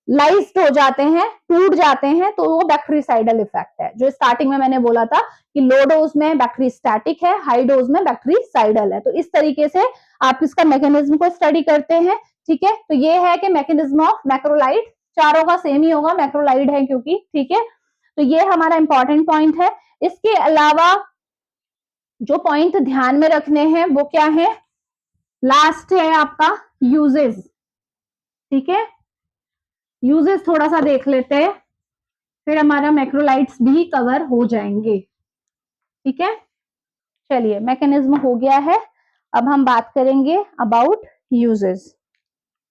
Speaker 1: लाइज्ड हो जाते हैं, टूट जाते हैं। तो वो बैक्टीरिसाइडल इफेक्ट है, जो स्टार्टिंग में मैंने बोला था कि लो डोज में बैक्टीरिस्टैटिक है, हाई डोज में बैक्टीरिसाइडल है। तो इस तरीके से आप इसका मैकेनिज्म को स्टडी करते हैं, ठीक है। तो ये है कि मैकेनिज्म ऑफ मैक्रोलाइड, चारों का सेम ही होगा, मैक्रोलाइड है क्योंकि, ठीक है। तो ये हमारा इंपॉर्टेंट पॉइंट है। इसके अलावा जो पॉइंट ध्यान में रखने हैं वो क्या है, लास्ट है आपका यूजेस, ठीक है। यूजेस थोड़ा सा देख लेते हैं, फिर हमारा मैक्रोलाइट्स भी कवर हो जाएंगे, ठीक है। चलिए, मैकेनिज्म हो गया है, अब हम बात करेंगे अबाउट यूजेस,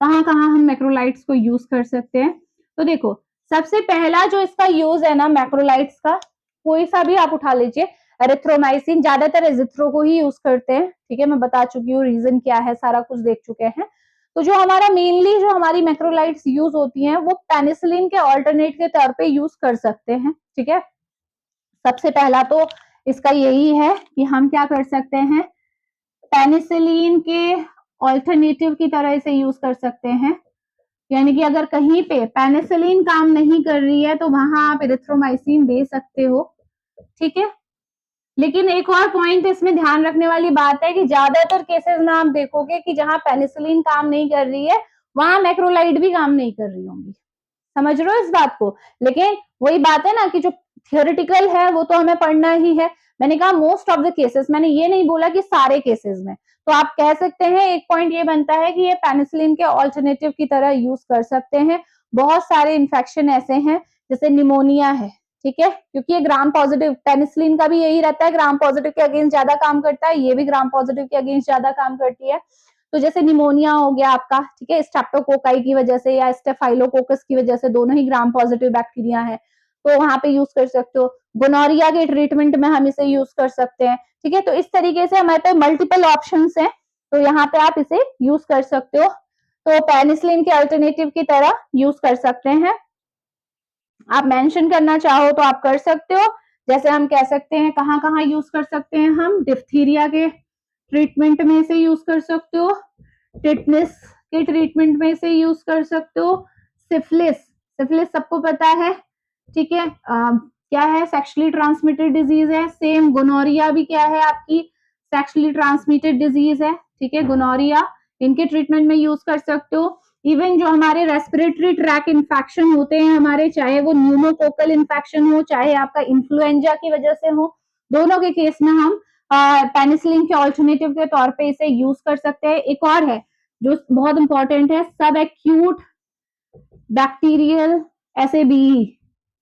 Speaker 1: कहाँ कहाँ हम मैक्रोलाइट्स को यूज कर सकते हैं। तो देखो, सबसे पहला जो इसका यूज है ना मैक्रोलाइट्स का, कोई सा भी आप उठा लीजिए, एरिथ्रोमाइसिन, ज्यादातर एजिथ्रो को ही यूज करते हैं, ठीक है, मैं बता चुकी हूँ रीजन क्या है, सारा कुछ देख चुके हैं। तो जो हमारा मेनली जो हमारी मैक्रोलाइट्स यूज होती हैं वो पेनिसिलिन के ऑल्टरनेट के तौर पे यूज कर सकते हैं, ठीक है। सबसे पहला तो इसका यही है कि हम क्या कर सकते हैं, पेनिसिलिन के ऑल्टरनेटिव की तरह इसे यूज कर सकते हैं। यानी कि अगर कहीं पे पेनिसिलिन काम नहीं कर रही है तो वहां आप एरिथ्रोमाइसिन दे सकते हो, ठीक है। लेकिन एक और पॉइंट इसमें ध्यान रखने वाली बात है कि ज्यादातर केसेस में आप देखोगे कि जहां पेनिसिलिन काम नहीं कर रही है वहां मैक्रोलाइड भी काम नहीं कर रही होंगी, समझ रहे हो इस बात को। लेकिन वही बात है ना कि जो थियोरिटिकल है वो तो हमें पढ़ना ही है। मैंने कहा मोस्ट ऑफ द केसेस, मैंने ये नहीं बोला कि सारे केसेस में। तो आप कह सकते हैं एक पॉइंट ये बनता है कि ये पेनिसिलिन के ऑल्टरनेटिव की तरह यूज कर सकते हैं। बहुत सारे इन्फेक्शन ऐसे हैं जैसे निमोनिया है, ठीक है, क्योंकि ये ग्राम पॉजिटिव, पेनिसिलिन का भी यही रहता है, ग्राम पॉजिटिव के अगेंस्ट ज्यादा काम करता है, ये भी ग्राम पॉजिटिव के अगेंस्ट ज्यादा काम करती है। तो जैसे निमोनिया हो गया आपका, ठीक है, स्ट्रेप्टोकोकाई की वजह से या स्टेफाइलोकोकस की वजह से, दोनों ही ग्राम पॉजिटिव बैक्टीरिया है, तो वहां पे यूज कर सकते हो। गोनोरिया के ट्रीटमेंट में हम इसे यूज कर सकते हैं, ठीक है। तो इस तरीके से हमारे पे मल्टीपल ऑप्शंस हैं, तो यहाँ पे आप इसे यूज कर सकते हो। तो पेनिसिलिन के अल्टरनेटिव की तरह यूज कर सकते हैं। आप मेंशन करना चाहो तो आप कर सकते हो। जैसे हम कह सकते हैं कहाँ कहाँ यूज कर सकते हैं, हम डिप्थीरिया के ट्रीटमेंट में से यूज कर सकते हो, टिटनेस के ट्रीटमेंट में से यूज कर सकते हो, सिफिलिस, सिफिलिस सबको पता है, ठीक है, क्या है, सेक्सुअली ट्रांसमिटेड डिजीज है। सेम गोनोरिया भी क्या है आपकी, सेक्सुअली ट्रांसमिटेड डिजीज है, ठीक है, गोनोरिया, इनके ट्रीटमेंट में यूज कर सकते हो। इवन जो हमारे रेस्पिरेटरी ट्रैक इन्फेक्शन होते हैं हमारे, चाहे वो न्यूमोकोकल इन्फेक्शन हो, चाहे आपका इन्फ्लुएंजा की वजह से हो, दोनों के केस में हम पेनिसिलिन के ऑल्टरनेटिव के तौर पे इसे यूज कर सकते हैं। एक और है जो बहुत इंपॉर्टेंट है, subacute bacterial SABE,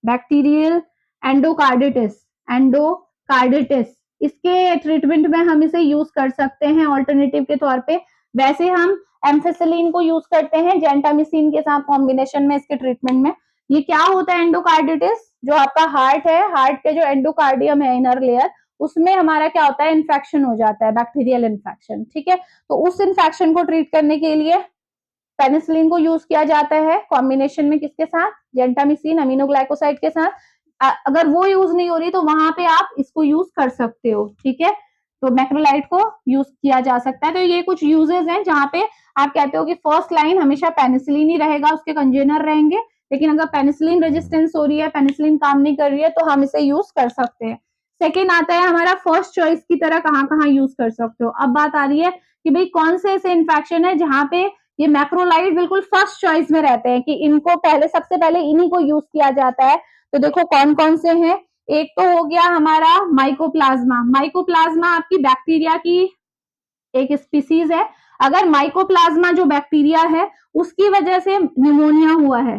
Speaker 1: bacterial endocarditis, endocarditis, इसके ट्रीटमेंट में हम इसे यूज कर सकते हैं ऑल्टरनेटिव के तौर पे। वैसे हम एम्फिसिलिन को यूज करते हैं जेंटामिसिन के साथ कॉम्बिनेशन में इसके ट्रीटमेंट में। ये क्या होता है एंडोकार्डिटिस, जो आपका हार्ट है, हार्ट के जो एंडोकार्डियम है इनर लेयर, उसमें हमारा क्या होता है, इन्फेक्शन हो जाता है, बैक्टीरियल इन्फेक्शन, ठीक है। तो उस इन्फेक्शन को ट्रीट करने के लिए पेनिसिलिन को यूज किया जाता है कॉम्बिनेशन में किसके साथ, जेंटामिसिन अमीनोग्लाइकोसाइड के साथ। अगर वो यूज नहीं हो रही तो वहां पे आप इसको यूज कर सकते हो, ठीक है। तो मैक्रोलाइड को यूज किया जा सकता है। तो ये कुछ यूजेस हैं जहां पे आप कहते हो कि फर्स्ट लाइन हमेशा पेनिसिलिन ही रहेगा, उसके कंजेनर रहेंगे, लेकिन अगर पेनिसिलिन रेजिस्टेंस हो रही है, पेनिसिलिन काम नहीं कर रही है, तो हम इसे यूज कर सकते हैं। सेकेंड आता है हमारा फर्स्ट चॉइस की तरह कहाँ कहाँ यूज कर सकते हो। अब बात आ रही है कि भाई कौन से ऐसे इन्फेक्शन है जहां पे ये मैक्रोलाइड बिल्कुल फर्स्ट चॉइस में रहते हैं कि इनको पहले, सबसे पहले इन्हीं को यूज किया जाता है। तो देखो कौन कौन से हैं। एक तो हो गया हमारा माइकोप्लाज्मा, माइकोप्लाज्मा आपकी बैक्टीरिया की एक स्पीसीज है। अगर माइकोप्लाज्मा जो बैक्टीरिया है उसकी वजह से निमोनिया हुआ है,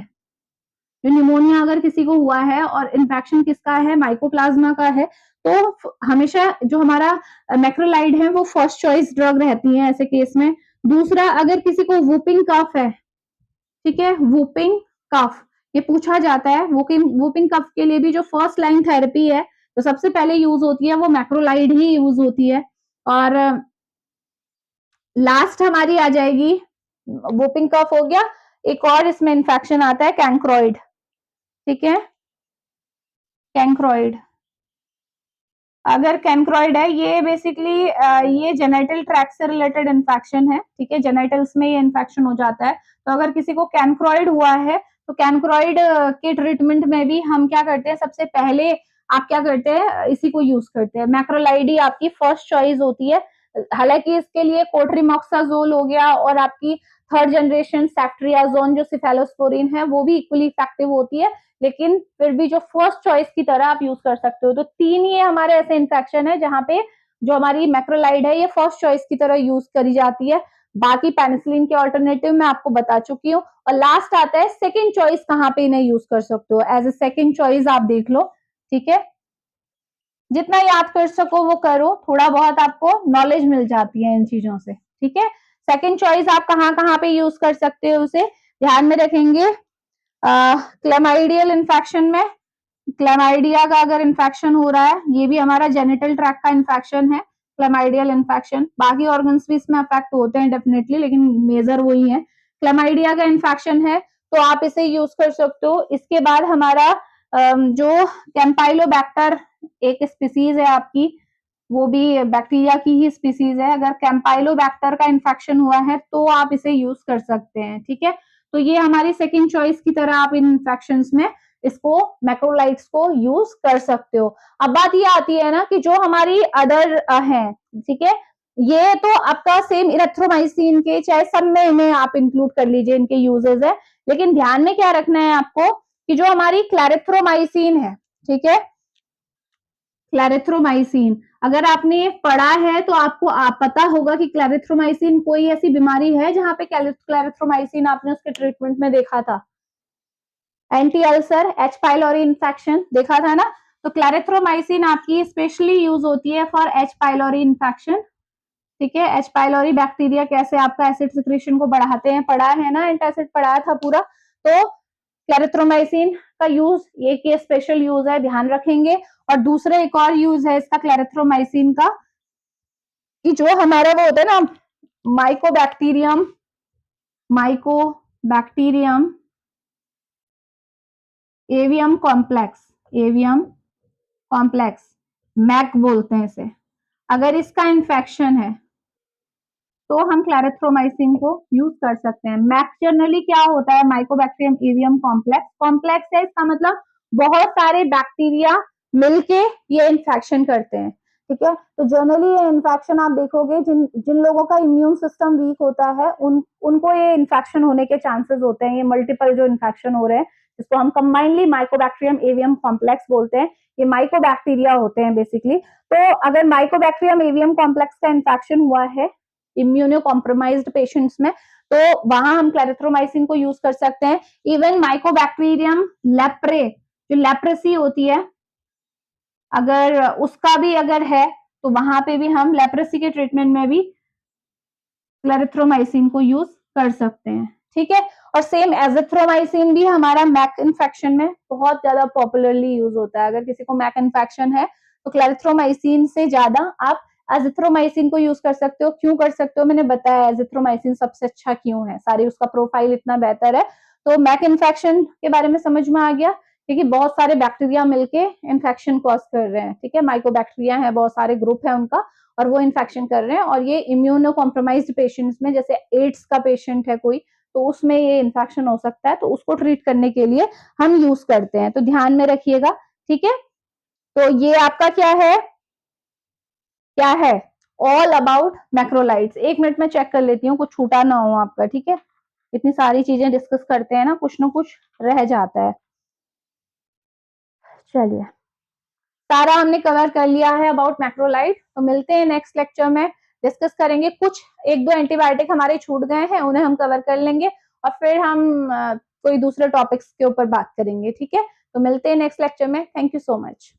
Speaker 1: जो निमोनिया अगर किसी को हुआ है और इन्फेक्शन किसका है, माइकोप्लाज्मा का है, तो हमेशा जो हमारा मैक्रोलाइड है वो फर्स्ट चॉइस ड्रग रहती है ऐसे केस में। दूसरा, अगर किसी को वूपिंग कफ है, ठीक है, वूपिंग कफ, ये पूछा जाता है, वूपिंग वूपिंग कफ के लिए भी जो फर्स्ट लाइन थेरेपी है, तो सबसे पहले यूज होती है वो मैक्रोलाइड ही यूज होती है। और लास्ट हमारी आ जाएगी, वूपिंग कफ हो गया, एक और इसमें इन्फेक्शन आता है कैंक्रोइड, ठीक है, कैंक्रोइड। अगर कैंक्रोइड है ये बेसिकली ये जेनेटल ट्रैक से रिलेटेड इन्फेक्शन है, ठीक है, जेनेटल्स में ये इन्फेक्शन हो जाता है। तो अगर किसी को कैंक्रोइड हुआ है तो कैंक्रोइड के ट्रीटमेंट में भी हम क्या करते हैं, सबसे पहले आप क्या करते हैं, इसी को यूज करते हैं, मैक्रोलाइड ही आपकी फर्स्ट चॉइस होती है। हालांकि इसके लिए कोट्रीमॉक्साजोल हो गया और आपकी थर्ड जनरेशन सेफ्ट्रियाजोन जो सिफेलोस्पोरिन है वो भी इक्वली इफेक्टिव होती है, लेकिन फिर भी जो फर्स्ट चॉइस की तरह आप यूज कर सकते हो। तो तीन ये हमारे ऐसे इन्फेक्शन है जहां पे जो हमारी मैक्रोलाइड है ये फर्स्ट चॉइस की तरह यूज करी जाती है। बाकी पेनिसिलिन के ऑल्टरनेटिव मैं आपको बता चुकी हूँ। और लास्ट आता है सेकेंड चॉइस, कहाँ पे इन्हें यूज कर सकते हो, एज ए सेकेंड चॉइस आप देख लो, ठीक है। जितना याद कर सको वो करो, थोड़ा बहुत आपको नॉलेज मिल जाती है इन चीजों से, ठीक है। सेकेंड चॉइस आप कहाँ कहाँ पे यूज कर सकते हो उसे ध्यान में रखेंगे। क्लेमाइडियल इन्फेक्शन में, क्लेमाइडिया का अगर इन्फेक्शन हो रहा है, ये भी हमारा जेनिटल ट्रैक का इन्फेक्शन है, क्लेमाइडियल इन्फेक्शन। बाकी ऑर्गन्स भी इसमें अफेक्ट होते हैं डेफिनेटली, लेकिन मेजर वही है। क्लेमाइडिया का इन्फेक्शन है तो आप इसे यूज कर सकते हो। इसके बाद हमारा जो कैंपाइलोबैक्टर एक स्पीसीज है आपकी, वो भी बैक्टीरिया की ही स्पीसीज है, अगर कैंपाइलोबैक्टर का इन्फेक्शन हुआ है तो आप इसे यूज कर सकते हैं, ठीक है। तो ये हमारी सेकेंड चॉइस की तरह आप इन इन्फेक्शंस में इसको, मैक्रोलाइट्स को यूज कर सकते हो। अब बात ये आती है ना कि जो हमारी अदर है, ठीक है, ये तो आपका सेम इरेथ्रोमाइसिन के चाहे सब में इन्हें आप इंक्लूड कर लीजिए, इनके यूजेस है, लेकिन ध्यान में क्या रखना है आपको कि जो हमारी क्लैरिथ्रोमाइसिन है, ठीक है, क्लैरिथ्रोमाइसिन, अगर आपने पढ़ा है तो आपको पता होगा कि क्लैरिथ्रोमाइसिन कोई ऐसी बीमारी है जहां पे क्लैरिथ्रोमाइसिन आपने उसके ट्रीटमेंट में देखा था, anti ulcer, H pylori infection देखा था ना। तो क्लैरिथ्रोमाइसिन आपकी स्पेशली यूज होती है फॉर एच पाइलोरी इन्फेक्शन, ठीक है। एच पाइलोरी बैक्टीरिया कैसे आपका एसिड सिक्रीशन को बढ़ाते हैं, पढ़ा है ना, एंटासिड पढ़ाया था पूरा। तो क्लैरिथ्रोमाइसिन का यूज, एक ये स्पेशल यूज है, ध्यान रखेंगे। और दूसरा एक और यूज है इसका क्लैरिथ्रोमाइसिन का, कि जो हमारा वो होता है ना mycobacterium, mycobacterium avium complex, avium complex, MAC बोलते हैं इसे। अगर इसका इन्फेक्शन है तो हम क्लेरिथ्रोमाइसिन को यूज कर सकते हैं। मैक जनरली क्या होता है, माइकोबैक्टीरियम एवियम कॉम्प्लेक्स, कॉम्प्लेक्स है इसका मतलब बहुत सारे बैक्टीरिया मिलके ये इन्फेक्शन करते हैं, ठीक है। तो जनरली ये इन्फेक्शन आप देखोगे जिन जिन लोगों का इम्यून सिस्टम वीक होता है उनको ये इन्फेक्शन होने के चांसेस होते हैं। ये मल्टीपल जो इन्फेक्शन हो रहे हैं जिसको हम कंबाइनली माइकोबैक्टीरियम एवियम कॉम्प्लेक्स बोलते हैं, ये माइकोबैक्टीरिया होते हैं बेसिकली। तो अगर माइकोबैक्टीरियम एवियम कॉम्प्लेक्स का इन्फेक्शन हुआ है इम्यूनो कॉम्प्रोमाइज्ड पेशेंट्स में, तो वहां हम क्लेरिथ्रोमाइसिन को यूज कर सकते हैं। इवन माइकोबैक्टीरियम लेप्रे, जो लेप्रेसी होती है, अगर उसका भी अगर है तो वहां पे भी हम लेप्रेसी के ट्रीटमेंट में भी क्लेरिथ्रोमाइसिन को यूज कर सकते हैं, ठीक है। और सेम एजिथ्रोमाइसिन भी हमारा मैक इन्फेक्शन में बहुत ज्यादा पॉपुलरली यूज होता है। अगर किसी को मैक इन्फेक्शन है तो क्लेरिथ्रोमाइसिन से ज्यादा आप एजिथ्रोमाइसिन को यूज कर सकते हो। क्यों कर सकते हो, मैंने बताया एजिथ्रोमाइसिन सबसे अच्छा क्यों है, सारी उसका प्रोफाइल इतना बेहतर है। तो मैक इन्फेक्शन के बारे में समझ में आ गया, क्योंकि बहुत सारे बैक्टीरिया मिलके इन्फेक्शन कॉज कर रहे हैं, ठीक है। माइकोबैक्टीरिया है, बहुत सारे ग्रुप है उनका, और वो इन्फेक्शन कर रहे हैं। और ये इम्यूनो कॉम्प्रोमाइज्ड पेशेंट्स में, जैसे एड्स का पेशेंट है कोई, तो उसमें ये इन्फेक्शन हो सकता है, तो उसको ट्रीट करने के लिए हम यूज करते हैं। तो ध्यान में रखिएगा, ठीक है। तो ये आपका क्या है, क्या है, ऑल अबाउट मैक्रोलाइट्स। 1 मिनट में चेक कर लेती हूँ कुछ छूटा ना हो आपका, ठीक है। इतनी सारी चीजें डिस्कस करते हैं ना, कुछ ना कुछ रह जाता है। चलिए, सारा हमने कवर कर लिया है अबाउट मैक्रोलाइट। तो मिलते हैं नेक्स्ट लेक्चर में, डिस्कस करेंगे कुछ 1-2 एंटीबायोटिक हमारे छूट गए हैं, उन्हें हम कवर कर लेंगे, और फिर हम कोई दूसरे टॉपिक्स के ऊपर बात करेंगे, ठीक है। तो मिलते हैं नेक्स्ट लेक्चर में। Thank you so much.